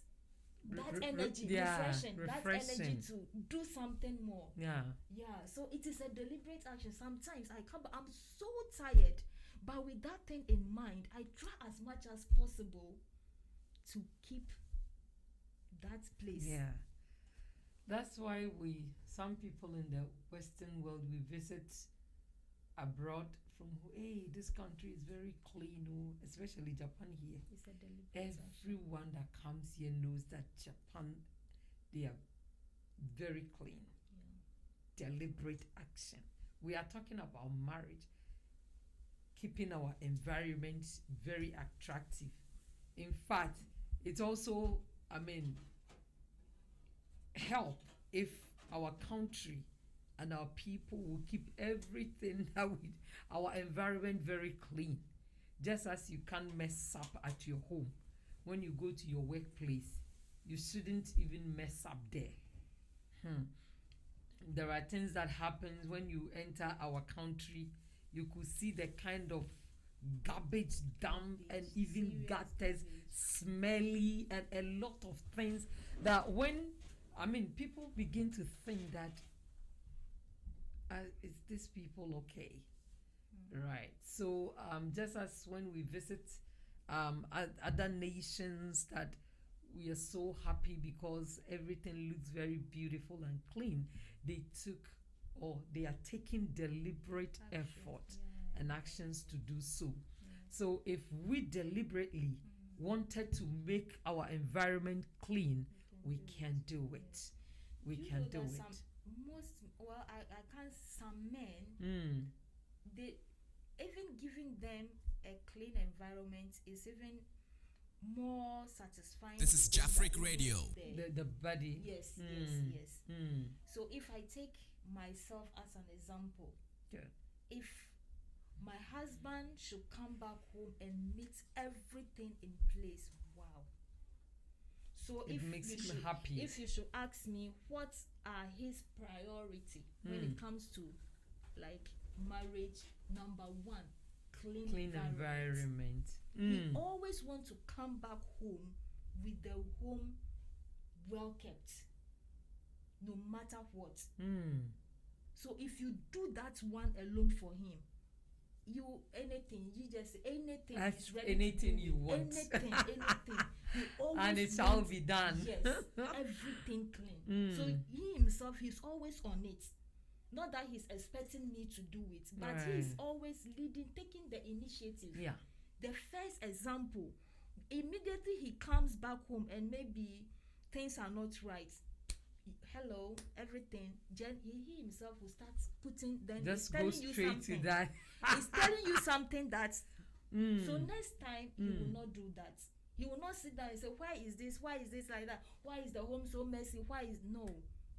energy, refreshing, that energy to do something more. Yeah. So it is a deliberate action. Sometimes I'm so tired, but with that thing in mind, I try as much as possible to keep that place. Yeah. That's why some people in the Western world, we visit abroad from, hey, this country is very clean, especially Japan here. It's a deliberate Everyone that comes here knows that Japan, they are very clean. Deliberate action. We are talking about marriage, keeping our environment very attractive. In fact, it's also, help if our country and our people will keep everything our environment very clean. Just as you can't mess up at your home, when you go to your workplace, you shouldn't even mess up there. There are things that happens when you enter our country. You could see the kind of garbage dump and even gutters, smelly, and a lot of things that when people begin to think that is these people okay? Right. So just as when we visit other nations, that we are so happy because everything looks very beautiful and clean, they are taking deliberate effort and actions to do so. So if we deliberately wanted to make our environment clean, we can do it. We can do it. Some men, they even giving them a clean environment is even more satisfying. This is to them Jafric than Radio. The body. Yes, Mm. yes. Mm. So if I take myself as an example, Good. if my husband should come back home and meet everything in place, wow. So It if makes you him should, happy. if you should ask me what are his priority when it comes to like marriage, number one, clean environment. We always want to come back home with the home well kept, no matter what. So if you do that one alone for him, you just anything Ask is ready anything to do you it. want. anything. He always And it shall wants- be done. Yes, everything clean. So he himself, he's always on it. Not that he's expecting me to do it, but he's Right. always leading, taking the initiative. Yeah. The first example, immediately he comes back home and maybe things are not right. Hello, everything. He himself will start putting. Then Just he's go telling you straight something. to that. He's telling you something that. So next time he will not do that. He will not sit down and say, "Why is this? Why is this like that? Why is the home so messy? Why is no?"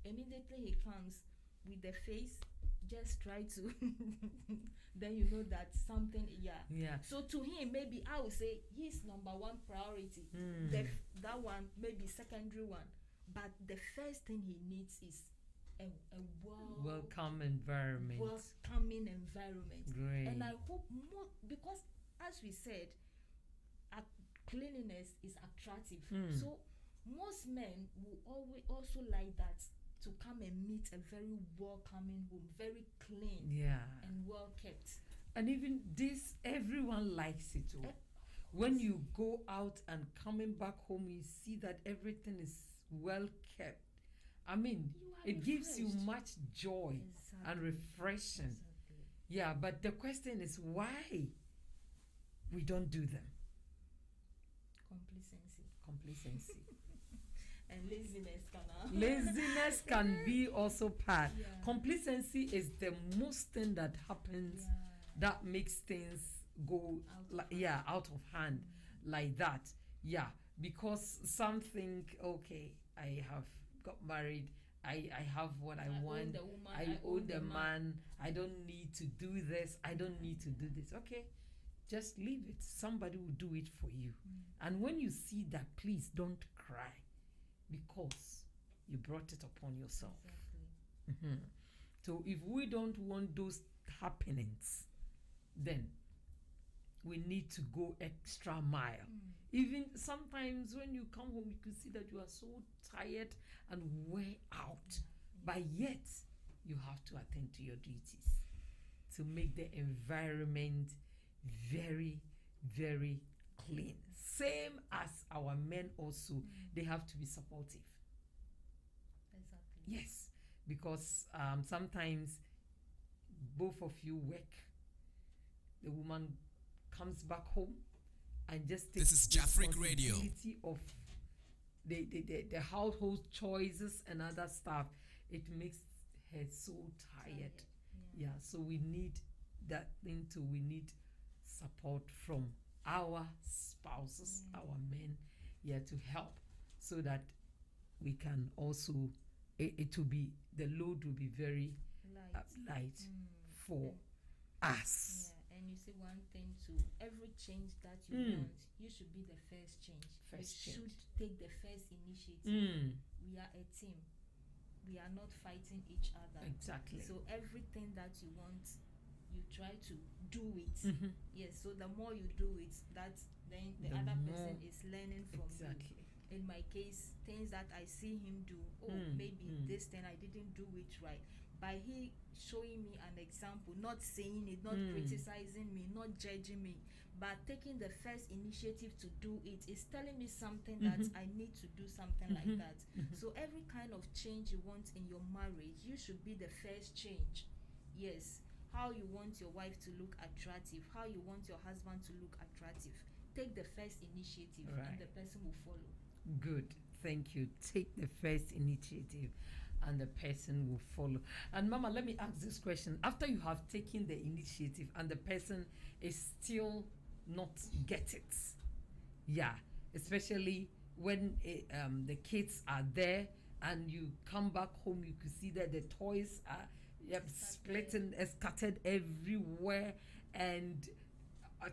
Immediately he comes with the face. Just try to. Then you know that something. Yeah. So to him, maybe I would say his number one priority. That one maybe secondary one, but the first thing he needs is a Welcome environment. welcoming environment. Great. And I hope more, because as we said, cleanliness is attractive. So most men will always also like that, to come and meet a very welcoming home, very clean Yeah. and well kept. And even this, everyone likes it. Oh. When you go out and coming back home, you see that everything is well kept. I mean, You are it gives you refreshed. much joy and refreshing. Yeah, but the question is why we don't do them. Complacency. And laziness can Laziness can be also part. Yeah. Complacency is the most thing that happens that makes things go out of hand like that. Yeah, because some think, okay, I have got married, I have what I want, own the woman, I own the man, I don't need to do this, I don't need to do this. Okay, just leave it. Somebody will do it for you. And when you see that, please don't cry, because you brought it upon yourself. Exactly. So if we don't want those happenings, then we need to go extra mile. Even sometimes when you come home, you can see that you are so tired and wear out, but yet you have to attend to your duties to make the environment very, very clean. Same as our men also, they have to be supportive. Exactly. Yes, because sometimes both of you work. The woman comes back home and just takes This is Jafric Radio. responsibility of the household choices and other stuff. It makes her so tired. Yeah, so we need that thing too. We need support from our spouses, our men, to help, so that we can also, it will be, the load will be very light for us. Yeah, and you see one thing too, every change that you want, you should be the first change. First you change. should take the first initiative. We are a team. We are not fighting each other. Exactly. So everything that you want, you try to do it. Yes, so the more you do it, that then the The other more- person is learning from you. Exactly. In my case, things that I see him do, maybe this thing I didn't do it right. By he showing me an example, not saying it, not criticizing me, not judging me, but taking the first initiative to do it, is telling me something that I need to do something like that. So every kind of change you want in your marriage, you should be the first change. Yes, how you want your wife to look attractive, how you want your husband to look attractive. Take the first initiative, Right. and the person will follow. Good. Thank you. Take the first initiative and the person will follow. And Mama, let me ask this question. After you have taken the initiative and the person is still not get it. Yeah, especially when the kids are there and you come back home, you could see that the toys are splitting, scattered everywhere, and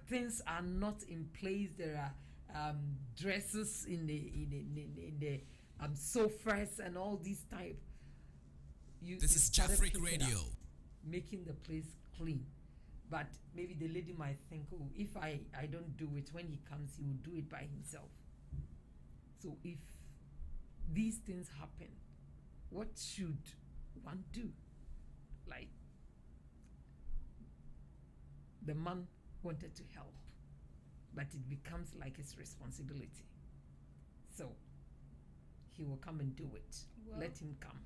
things are not in place. There are dresses in the sofas and all these type. This you is started Jafric picking Radio. up, making the place clean. But maybe the lady might think, oh, if I don't do it, when he comes, he will do it by himself. So if these things happen, what should one do? Like, the man wanted to help, but it becomes like his responsibility. So he will come and do it. Well, Let him come.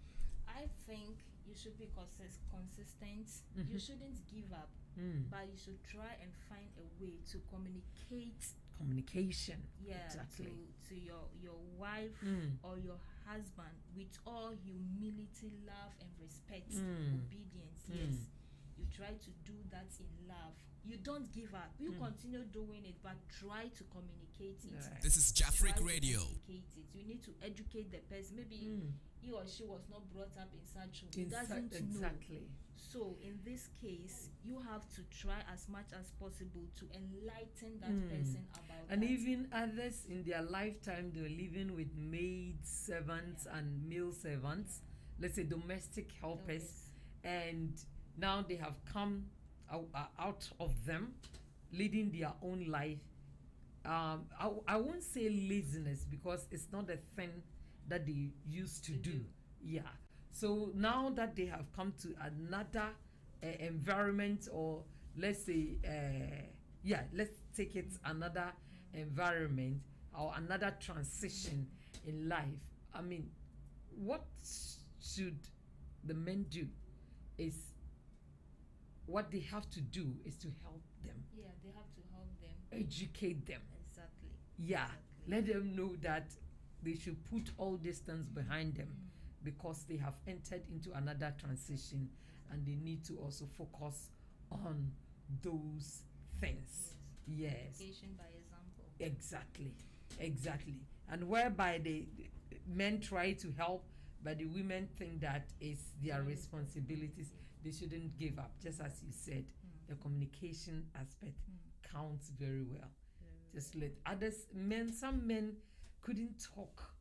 I think you should be consistent. You shouldn't give up, but you should try and find a way to communicate. Communication. Yeah, Exactly. to your wife or your husband with all humility, love, and respect, obedience. Yes, you try to do that in love. You don't give up. You continue doing it, but try to communicate it. Right. This is Try Jafric to Radio. communicate it. You need to educate the person. Maybe he or she was not brought up in such a way. Doesn't know. Exactly. So in this case, you have to try as much as possible to enlighten that person about And that. even others in their lifetime, they're living with maid servants and male servants, let's say domestic helpers, and now they have come out of them, leading their own life. I won't say laziness, because it's not a thing that they used to do. Yeah. So now that they have come to another environment, or let's say, let's take it another environment or another transition in life. I mean, what should the men do? Is what they have to do is to help them, Yeah, they have to help them. educate them. Exactly. Yeah, Exactly. let them know that they should put all distance behind them, because they have entered into another transition, and they need to also focus on those things. Yes, Education by example. exactly. And whereby the men try to help, but the women think that it's their responsibilities. They shouldn't give up. Just as you said, the communication aspect counts very well. Just let others, some men couldn't talk,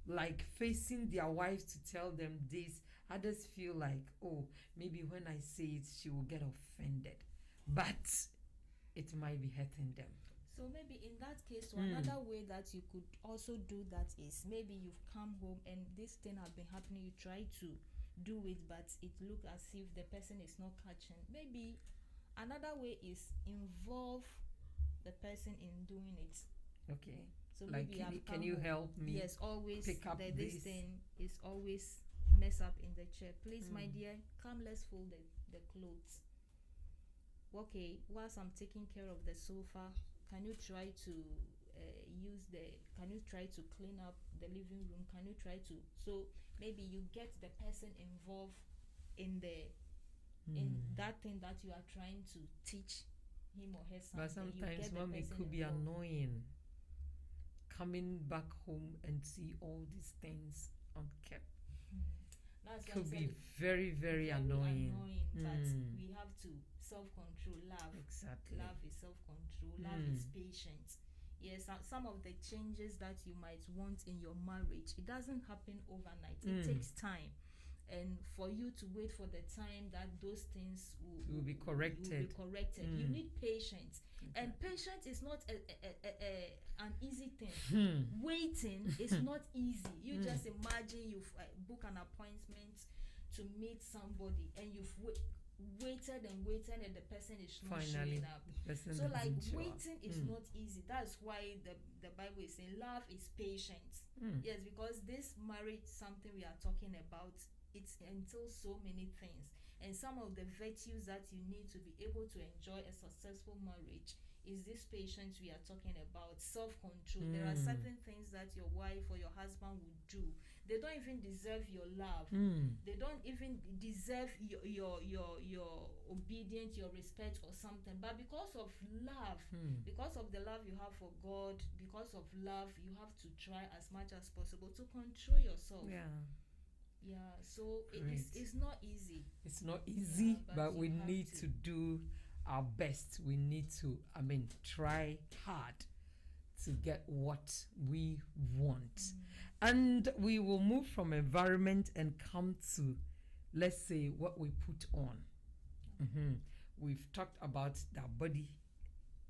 like facing their wives to tell them this. Others feel like, oh, maybe when I say it, she will get offended, but it might be hurting them. So maybe in that case, another way that you could also do that is, maybe you've come home and this thing has been happening. You try to do it, but it looks as if the person is not catching. Maybe another way is involve the person in doing it. Okay. So Like, maybe I've can come you home. help me? Yes, always pick up this this? thing is always mess up in the chair. Please, my dear, come, let's fold the clothes. Okay, whilst I'm taking care of the sofa, can you try to can you try to clean up the living room? Can you try to, so maybe you get the person involved in that thing that you are trying to teach him or her something. But sometimes, mommy, could be annoying coming back home and see all these things unkept. That's Could why I be said very, very annoying. but we have to self-control. Love. Exactly. Love is self-control. Love is patience. Yes, some of the changes that you might want in your marriage, it doesn't happen overnight. It takes time. And for you to wait for the time that those things Will be corrected. You need patience. And patience is not an easy thing. Waiting is not easy. You just imagine you've booked an appointment to meet somebody, and you've waited and the person is not Finally, showing up. doesn't So like show up. waiting is not easy. That's why the Bible is saying love is patience. Yes, because this marriage, something we are talking about, it entails so many things. And some of the virtues that you need to be able to enjoy a successful marriage is this patience we are talking about, self-control. There are certain things that your wife or your husband would do. They don't even deserve your love. They don't even deserve your obedient, your respect or something, but because of love, because of the love you have for God, because of love, you have to try as much as possible to control yourself. Yeah, so it's not easy. It's not easy, but you we have need to do our best. We need to, try hard to get what we want. And we will move from environment and come to, let's say, what we put on. We've talked about our body,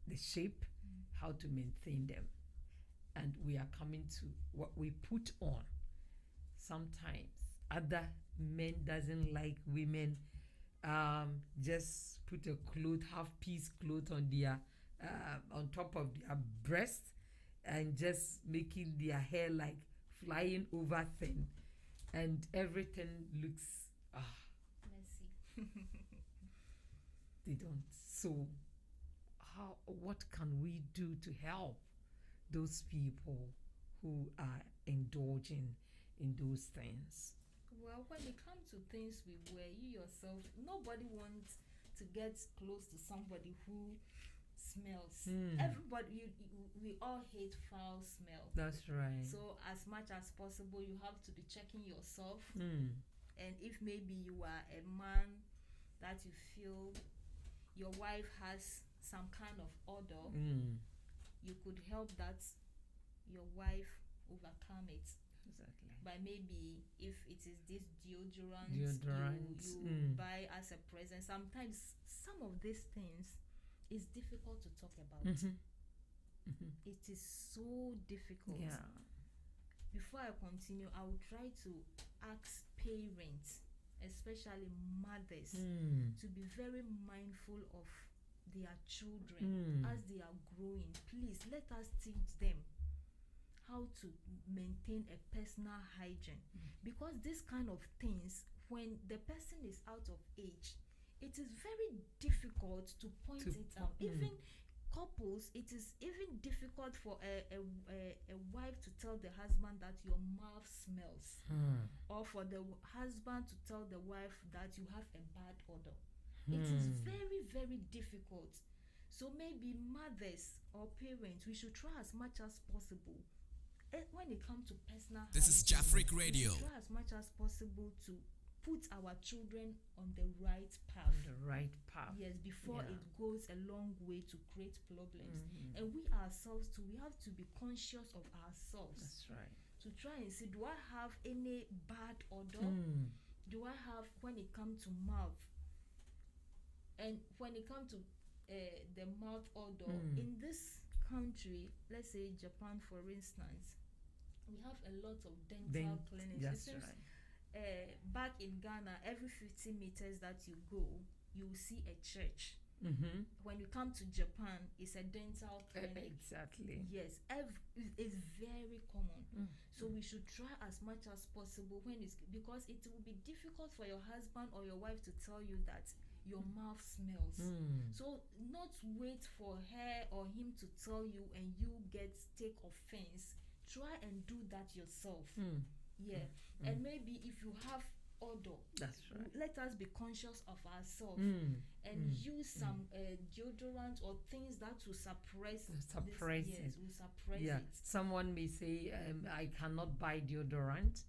the shape, how to maintain them. And we are coming to what we put on. Sometimes other men doesn't like women just put a half-piece cloth on their on top of their breast and just making their hair like flying over thin, and everything looks Messy. they don't. So what can we do to help those people who are indulging in those things? Well, when it comes to things we wear, you yourself, nobody wants to get close to somebody who smells. Everybody, we all hate foul smell. That's right. So as much as possible, you have to be checking yourself. And if maybe you are a man that you feel your wife has some kind of odor, you could help that your wife overcome it. Exactly. By maybe if it is this deodorant, you buy as a present. Sometimes some of these things is difficult to talk about. It is so difficult. Yeah. Before I continue, I will try to ask parents, especially mothers, to be very mindful of their children as they are growing. Please let us teach them how to maintain a personal hygiene, because this kind of things, when the person is out of age, it is very difficult to point it out. Even couples, it is even difficult for a wife to tell the husband that your mouth smells, or for the husband to tell the wife that you have a bad odor. It is very, very difficult. So maybe mothers or parents, we should try as much as possible. When it comes to personal This is hygiene, Jafric Radio. we try as much as possible to put our children on the right path. The right path. Yes, before Yeah. it goes a long way to create problems. And we ourselves too, we have to be conscious of ourselves. That's right. To try and see, do I have any bad odor? Do I have, when it comes to mouth? And when it comes to the mouth odor, in this country, let's say Japan for instance, we have a lot of dental clinics. That's It seems, right. back in Ghana, every 50 meters that you go, you will see a church. When you come to Japan, it's a dental clinic. Exactly. Yes, it's very common. So we should try as much as possible because it will be difficult for your husband or your wife to tell you that your mouth smells. So not wait for her or him to tell you and you take offense. Try and do that yourself. Yeah. And maybe if you have odor, That's right. let us be conscious of ourselves and use some deodorant or things that will suppress Suppress this, it. yes, will suppress Yeah. it. Someone may say, I cannot buy deodorant.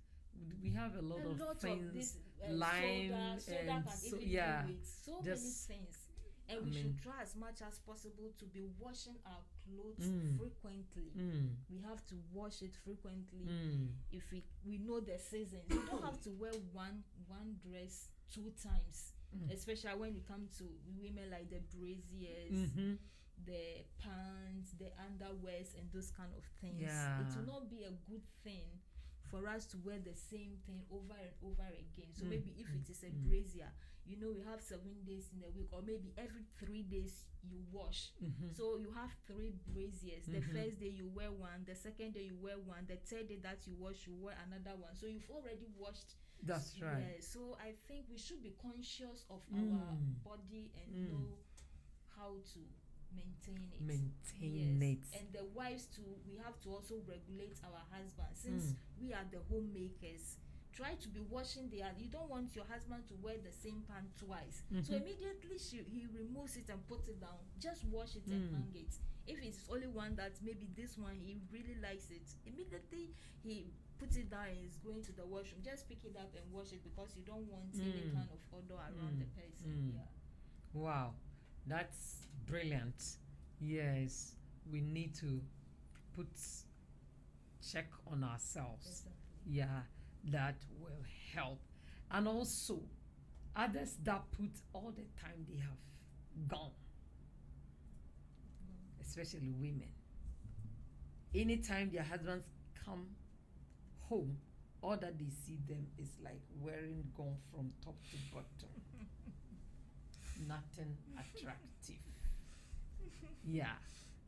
We have a lot A of lot things, of this lime soda and can so, even yeah. do it. So many Just- things. And we should try as much as possible to be washing our clothes frequently. We have to wash it frequently. If we know the seasons, you don't have to wear one dress 2 times, especially when it comes to women, like the braziers, the pants, the underwears, and those kind of things. Yeah. It will not be a good thing for us to wear the same thing over and over again. So maybe if it is a brazier, we have 7 days in a week, or maybe every 3 days you wash. So you have 3 braziers. The first day you wear one, the second day you wear one, the third day that you wash, you wear another one. So you've already washed. That's right. Yeah, so I think we should be conscious of our body and know how to maintain it. Maintain it. And the wives too, we have to also regulate our husbands, since we are the homemakers. try to be washing the other. You don't want your husband to wear the same pant twice. So immediately he removes it and puts it down. Just wash it and hang it. If it's only one that maybe this one he really likes it, immediately he puts it down and is going to the washroom. Just pick it up and wash it because you don't want any kind of odor around the person. Yeah. Wow, that's brilliant. Yes, we need to check on ourselves. Exactly. Yeah, that will help. And also, others that put all the time they have gone, especially women. Anytime their husbands come home, all that they see them is like wearing gone from top to bottom. Nothing attractive. Yeah.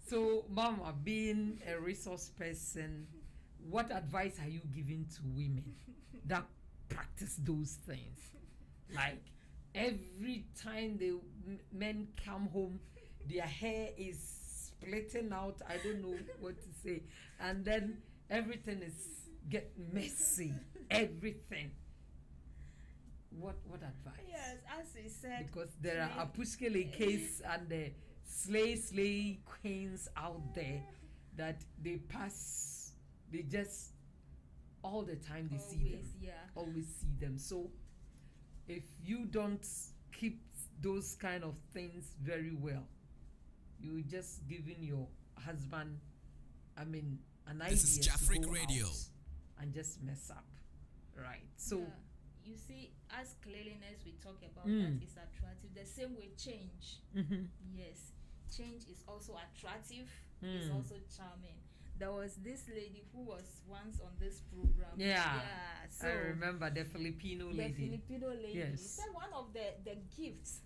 So, Mama, being a resource person, what advice are you giving to women that practice those things? Like every time the men come home, their hair is splitting out. I don't know what to say, and then everything is get messy. Everything. What advice? Yes, as we said. Because there are Apuskele case and the slay queens out there that they pass. They just all the time they see them. Yeah. Always see them. So if you don't keep those kind of things very well, you're just giving your husband, an idea This is to Jafric go Radio. out and just mess up, right? So you see, as cleanliness we talk about that is attractive. The same way change. Yes, change is also attractive. It's also charming. There was this lady who was once on this program. yeah, So I remember the Filipino the lady. Filipino lady. Yes. Said one of the gifts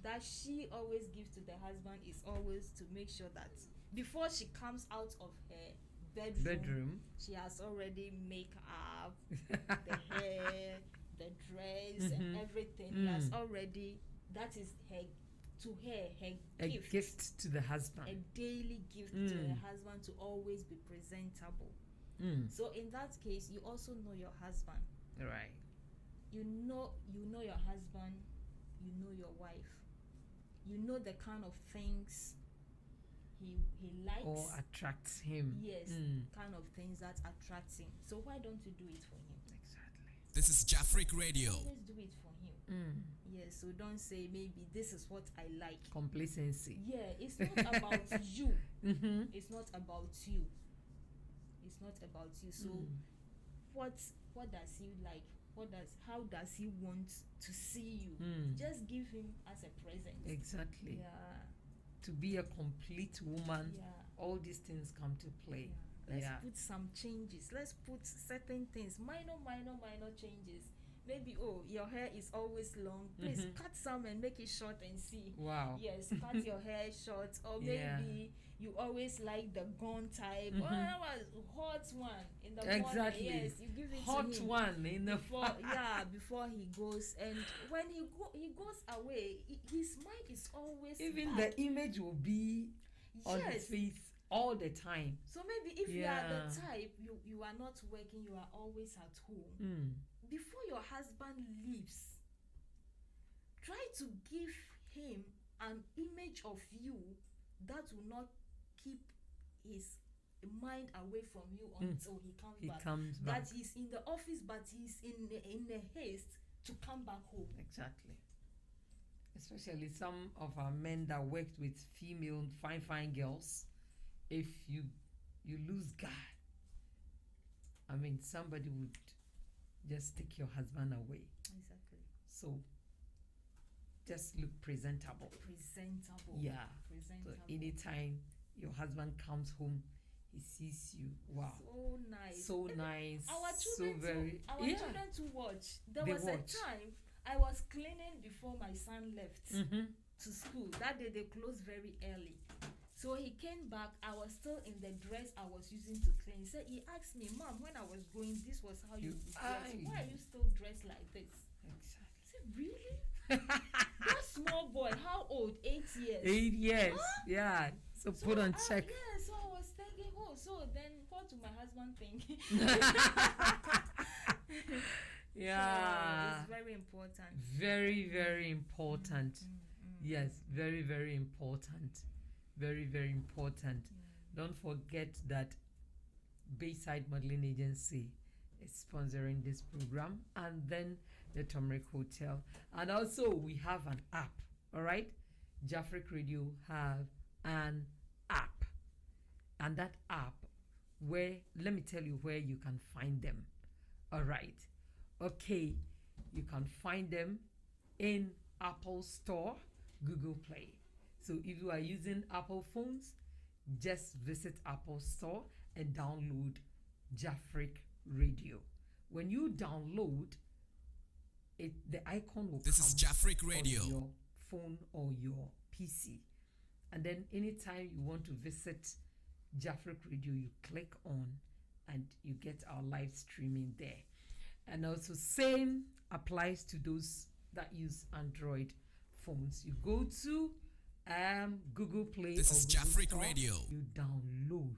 that she always gives to the husband is always to make sure that before she comes out of her bedroom. She has already make up the hair, the dress, and everything. He has already. That is her A gift. gift to the A husband. daily gift to the husband to always be presentable. So in that case, you also know your husband. Right. You know your husband. You know your wife. You know the kind of things he likes Or attracts him. Yes, kind of things that attract him. So why don't you do it for him? Exactly. This is Jafric Radio. Always do it for him. Yes, so don't say maybe this is what I like. Complacency. Yeah, it's not about you. It's not about you. It's not about you. So what does he like? How does he want to see you? Just give him as a present. Exactly. Yeah. To be a complete woman, Yeah. all these things come to play. Let's put some changes. Let's put certain things, minor changes. Maybe, your hair is always long. Please cut some and make it short and see. Wow. Yes, cut your hair short. Or maybe you always like the gone type. Oh, that was hot one in the morning. Exactly. Yes, you give it Hot to him. one in the Before he goes. And when he goes away, his mind is always even back. the image will be on his Yes. face all the time. So maybe if you are the type, you are not working, you are always at home. Before your husband leaves, try to give him an image of you that will not keep his mind away from you until he comes back. That he's in the office, but he's in a haste to come back home. Exactly. Especially some of our men that worked with female fine girls. If you lose guard, somebody would just take your husband away. Exactly. So just look presentable. Yeah. So anytime your husband comes home, he sees you. Wow. So nice. So nice. Our children children to watch. There They was watch. a time I was cleaning before my son left to school. That day they closed very early. So he came back. I was still in the dress I was using to clean. He asked me, "Mom, when I was going, this was how you dressed. Why are you still dressed like this?" Exactly. I said, "Really?" That small boy, how old? 8 years. 8 years. Huh? Yeah. So put on check. Yeah, so I was thinking, so then what will my husband think? Yeah. So it's very important. Very, very important. Yes, very, very important. Very, very important. Don't forget that Bayside Modeling Agency is sponsoring this program, and then the Turmeric Hotel. And also, we have an app, all right? Jafric Radio have an app. And that app, where, let me tell you where you can find them. All right. Okay. You can find them in Apple Store, Google Play. So if you are using Apple phones, just visit Apple Store and download Jafric Radio. When you download it, the icon will This come is Jafric Radio. on your phone or your PC. And then anytime you want to visit Jafric Radio, you click on and you get our live streaming there. And also same applies to those that use Android phones. You go to Google Play This or is Google Jafric Store, Radio. you download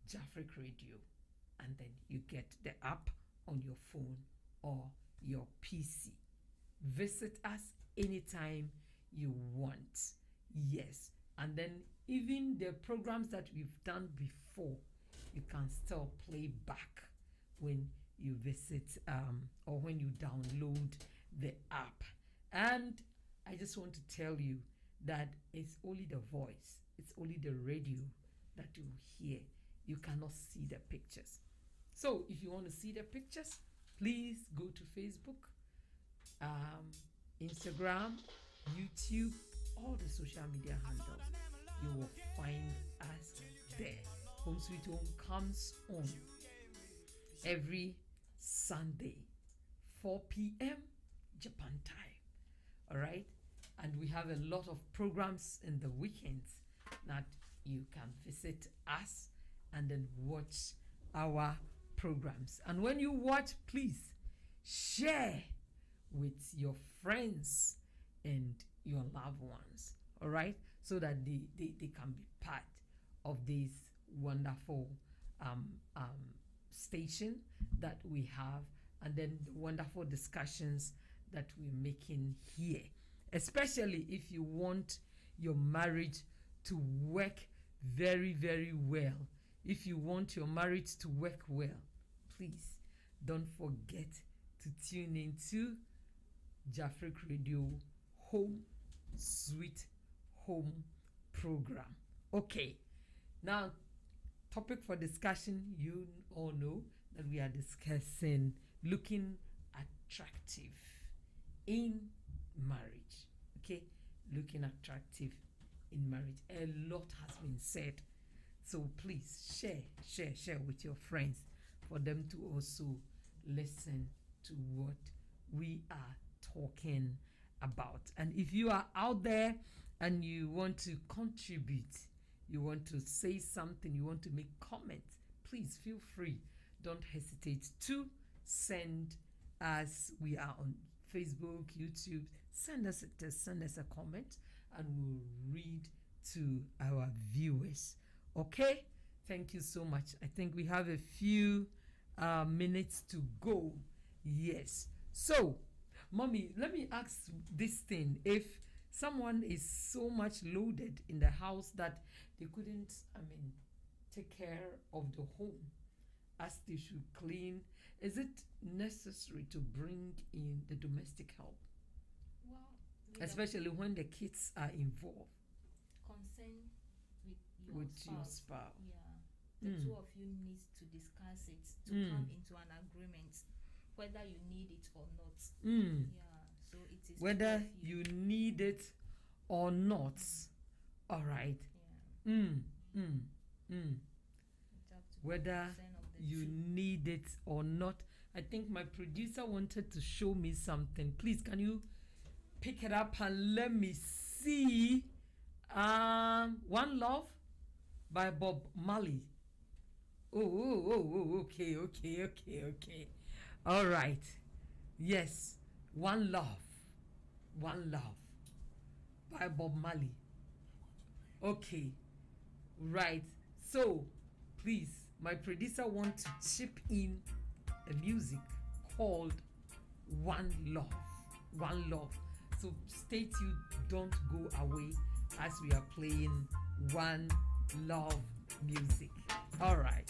Jafric Radio, and then you get the app on your phone or your PC. Visit us anytime you want. Yes. And then even the programs that we've done before, you can still play back when you visit or when you download the app. And I just want to tell you that it's only the voice, it's only the radio that you hear. You cannot see the pictures. So if you want to see the pictures, please go to Facebook, Instagram, YouTube, all the social media handles. You will find us there. Home Sweet Home comes on every Sunday, 4 p.m. Japan time. All right? And we have a lot of programs in the weekends that you can visit us and then watch our programs. And when you watch, please share with your friends and your loved ones, all right? So that they can be part of this wonderful station that we have, and then the wonderful discussions that we're making here. Especially if you want your marriage to work very, very well. If you want your marriage to work well, please don't forget to tune into Jafric Radio Home Sweet Home program. Okay, now topic for discussion, you all know that we are discussing looking attractive in marriage. Okay, looking attractive in marriage. A lot has been said, so please share with your friends for them to also listen to what we are talking about. And if you are out there and you want to contribute, you want to say something, you want to make comments, please feel free. Don't hesitate to send us. We are on Facebook, YouTube. Send us a text, send us a comment, and we'll read to our viewers. Okay? Thank you so much. I think we have a few minutes to go. Yes. So, Mommy, let me ask this thing. If someone is so much loaded in the house that they couldn't, take care of the home as they should clean, is it necessary to bring in the domestic help? Well, Especially when the kids are involved consent with with your your spouse. spouse. Yeah, the two of you need to discuss it to come into an agreement whether you need it or not. Yeah, so it is Whether two of you need it or not. All right. Yeah, you have to Whether consent of the you two. need it or not. I think my producer wanted to show me something. Please, can you pick it up and let me see? One Love by Bob Marley. Oh, okay. All right. Yes, One Love by Bob Marley. Okay, right. So, please, my producer wants to chip in the music called One Love. One Love. So stay tuned, don't go away as we are playing One Love music. All right.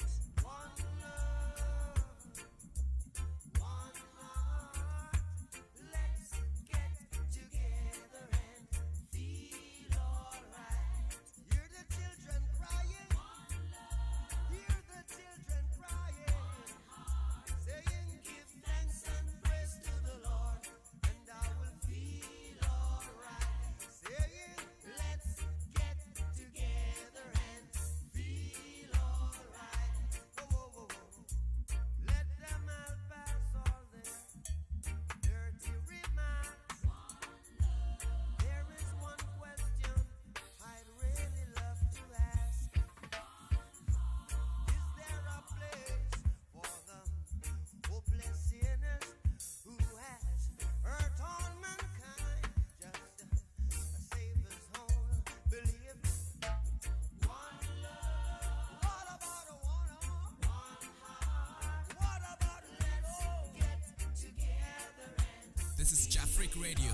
This is Jafric Radio.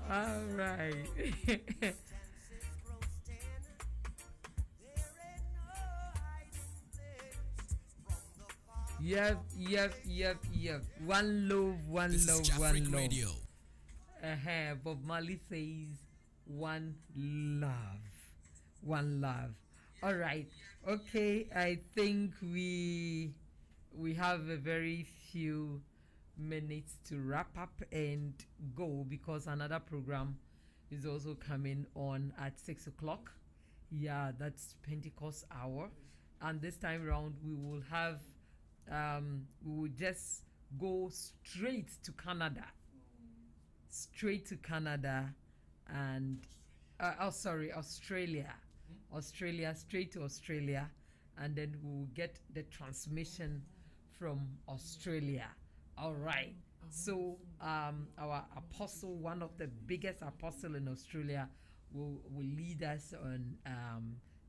All right. Yep. One love, one This love, is one Jafric love. Radio. Bob Marley says one love. One love. All right. Okay, I think we have a very few minutes to wrap up and go because another program is also coming on at 6 o'clock. Yeah, that's Pentecost hour. And this time round we will have we will just go straight to Canada. Straight to Canada and Australia. Australia, straight to Australia, and then we'll get the transmission from Australia. All right. So our apostle, one of the biggest apostle in Australia, will lead us on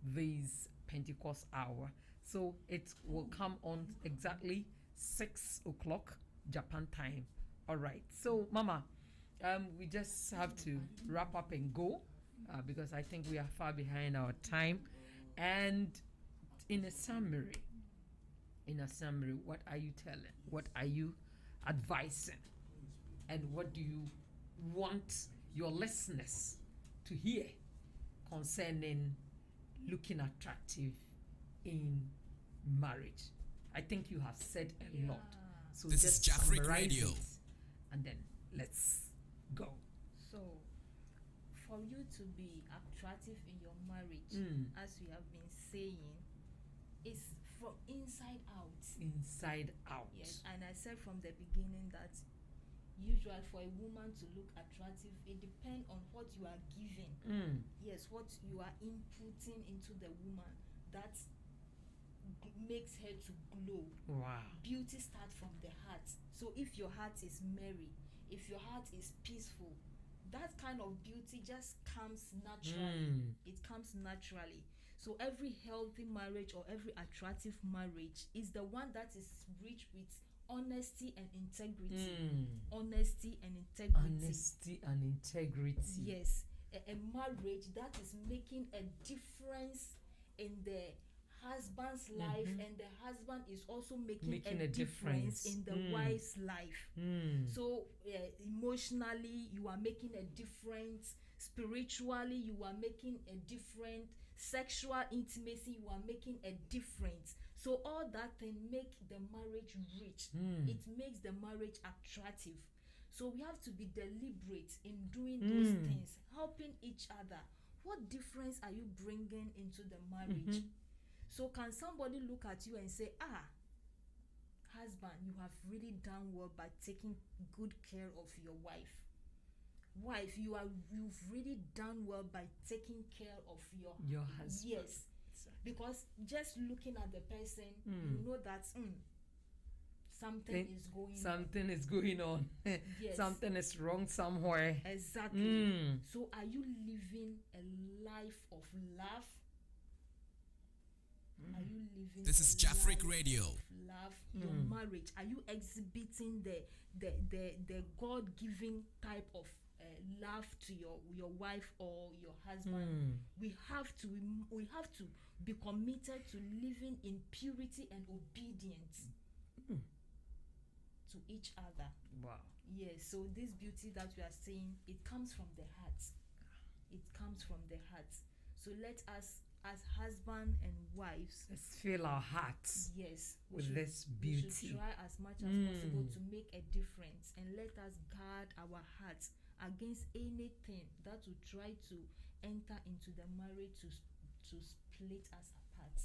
this Pentecost hour. So it will come on exactly 6 o'clock Japan time. All right. So Mama, we just have to wrap up and go because I think we are far behind our time. And in a summary, what are you telling? What are you advising? And what do you want your listeners to hear concerning looking attractive in marriage? I think you have said a lot. So This just is Jafric summarize Radio. it, and then let's go. So, for you to be attractive in your marriage, as we have been saying, is from inside out. Inside out. Yes, and I said from the beginning that usually for a woman to look attractive, it depends on what you are giving. Yes, what you are inputting into the woman that makes her to glow. Wow. Beauty starts from the heart. So if your heart is merry, if your heart is peaceful, that kind of beauty just comes naturally. It comes naturally. So every healthy marriage or every attractive marriage is the one that is rich with honesty and integrity. Honesty and integrity. Honesty and integrity. Yes. A marriage that is making a difference in the husband's life, and the husband is also making a difference in the wife's life. So emotionally you are making a difference, spiritually you are making a difference, sexual intimacy you are making a difference. So all that thing make the marriage rich. It makes the marriage attractive. So we have to be deliberate in doing those things, helping each other. What difference are you bringing into the marriage? So can somebody look at you and say, husband, you have really done well by taking good care of your wife. Wife, you've really done well by taking care of Your husband. Yes. Because just looking at the person, you know that something is going Something is going on. Yes. Something is wrong somewhere. Exactly. So are you living a life of love? Are you living This is a Jafric life Radio. of love? Your marriage, are you exhibiting the God-given type of love to your wife or your husband? We have to be committed to living in purity and obedience to each other. Wow. Yes, so this beauty that we are saying, it comes from the heart. It comes from the heart. So let us, as husband and wives, Let's fill our hearts yes, with this we beauty. should try as much as possible to make a difference, and let us guard our hearts against anything that will try to enter into the marriage to split us apart.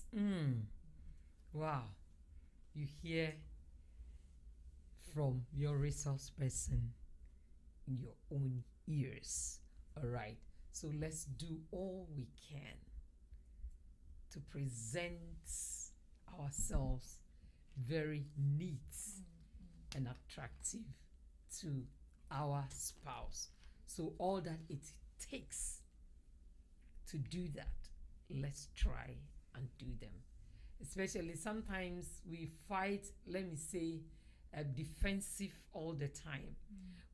Wow. You hear from your resource person in your own ears. All right. So let's do all we can to present ourselves very neat and attractive to our spouse. So all that it takes to do that, let's try and do them. Especially sometimes we fight, let me say, defensive all the time.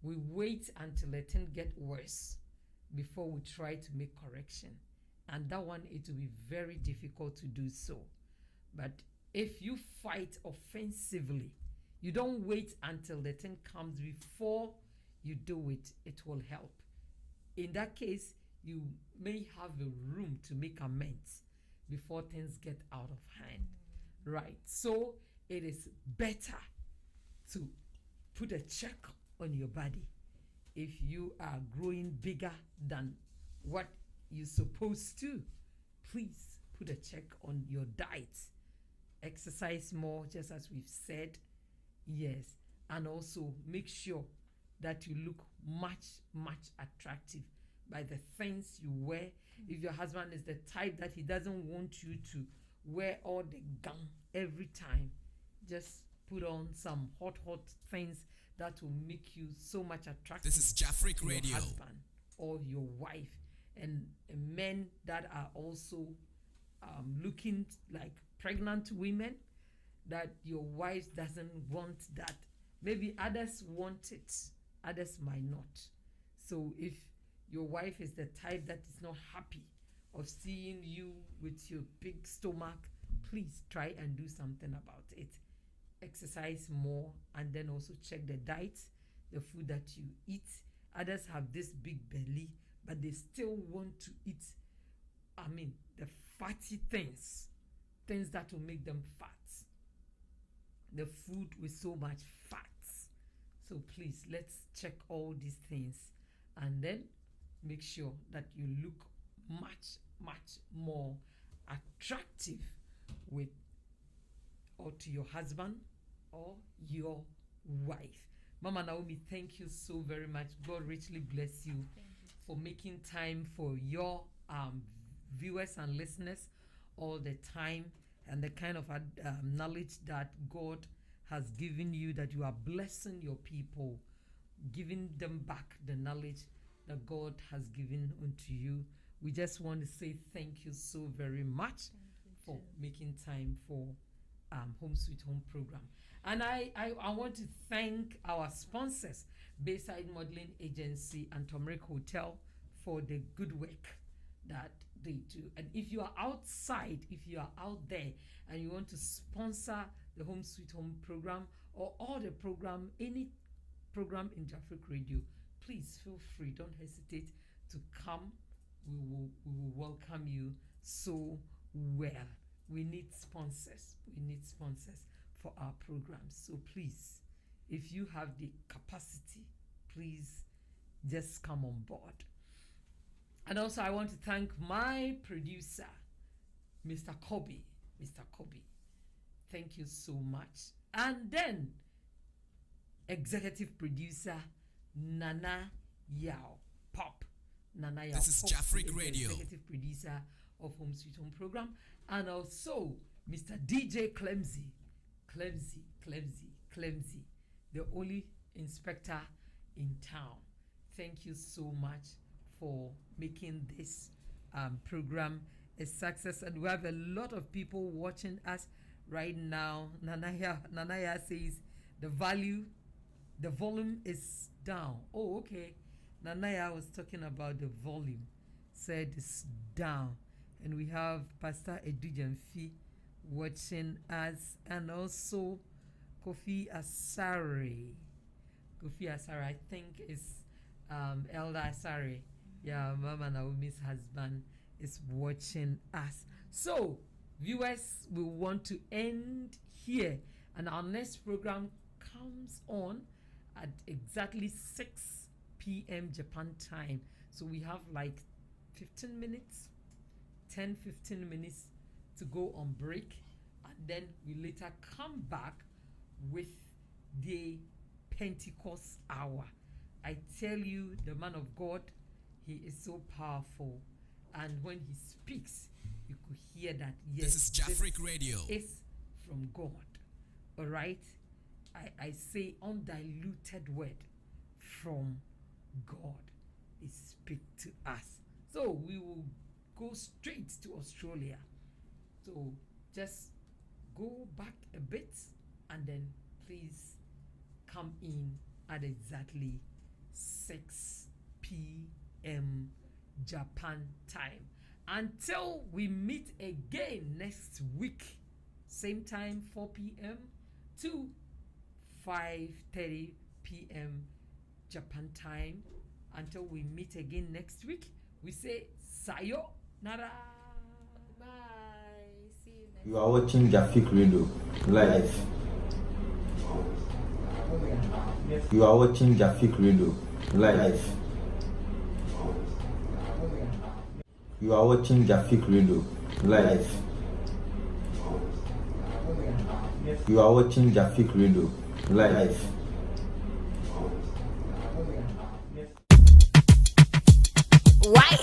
We wait until the thing get worse before we try to make correction. And that one, it will be very difficult to do so. But if you fight offensively, you don't wait until the thing comes before you do it, it will help. In that case, you may have a room to make amends before things get out of hand. Right. So it is better to put a check on your body. If you are growing bigger than what you're supposed to, please put a check on your diet. Exercise more, just as we've said. Yes. And also make sure that you look much, much attractive by the things you wear. If your husband is the type that he doesn't want you to wear all the gown every time, just put on some hot things that will make you so much attractive. This is Jafric to your Radio. husband or your wife. And men that are also looking like pregnant women, that your wife doesn't want that. Maybe others want it, others might not. So if your wife is the type that is not happy of seeing you with your big stomach, please try and do something about it. Exercise more, and then also check the diet, the food that you eat. Others have this big belly, but they still want to eat, the fatty things that will make them fat. The food with so much fat. So please, let's check all these things and then make sure that you look much, much more attractive with or to your husband or your wife. Mama Naomi, thank you so very much. God richly bless you for making time for your viewers and listeners all the time, and the kind of knowledge that God has given you, that you are blessing your people, giving them back the knowledge that God has given unto you. We just want to say thank you so very much for making time for Home Sweet Home program. And I want to thank our sponsors, Bayside Modeling Agency and Turmeric Hotel, for the good work that they do. And if you are outside, if you are out there and you want to sponsor the Home Sweet Home program or all the program, any program in Jafric Radio, please feel free. Don't hesitate to come. We will welcome you so well. We need sponsors. We need sponsors for our programs. So please, if you have the capacity, please just come on board. And also I want to thank my producer, Mr. Kobe, Mr. Kobe. Thank you so much. And then executive producer Nana Yao Pop. Nana Yao This is Pop Jafric the Radio. executive producer of Home Sweet Home program, and also Mr. DJ Clemsy, the only inspector in town. Thank you so much for making this program a success, and we have a lot of people watching us right now. Nanaya says the volume is down. Oh, okay. Nanaya was talking about the volume, said it's down. And we have Pastor Edu Jamfi watching us, and also Kofi Asare. I think is Elder Asare. Yeah, Mama Naomi's husband is watching us. So, viewers, we want to end here, and our next program comes on at exactly 6 p.m. Japan time. So we have like 15 minutes, 10-15 minutes to go on break, and then we later come back with the Pentecost hour. I tell you, the man of God, he is so powerful, and when he speaks, you could hear that, yes, This is Jafric Radio. is from God. All right, I say undiluted word from God is speak to us. So we will go straight to Australia. So just go back a bit, and then please come in at exactly 6 p.m. Japan time. Until we meet again next week, same time, 4 p.m. to 5:30 p.m. Japan time. Until we meet again next week, we say sayonara. Bye. See you next. You are watching Jafric Radio live. You are watching Jafric Radio live. You are watching Jafric Radio live. You are watching Jafric Radio live. Why?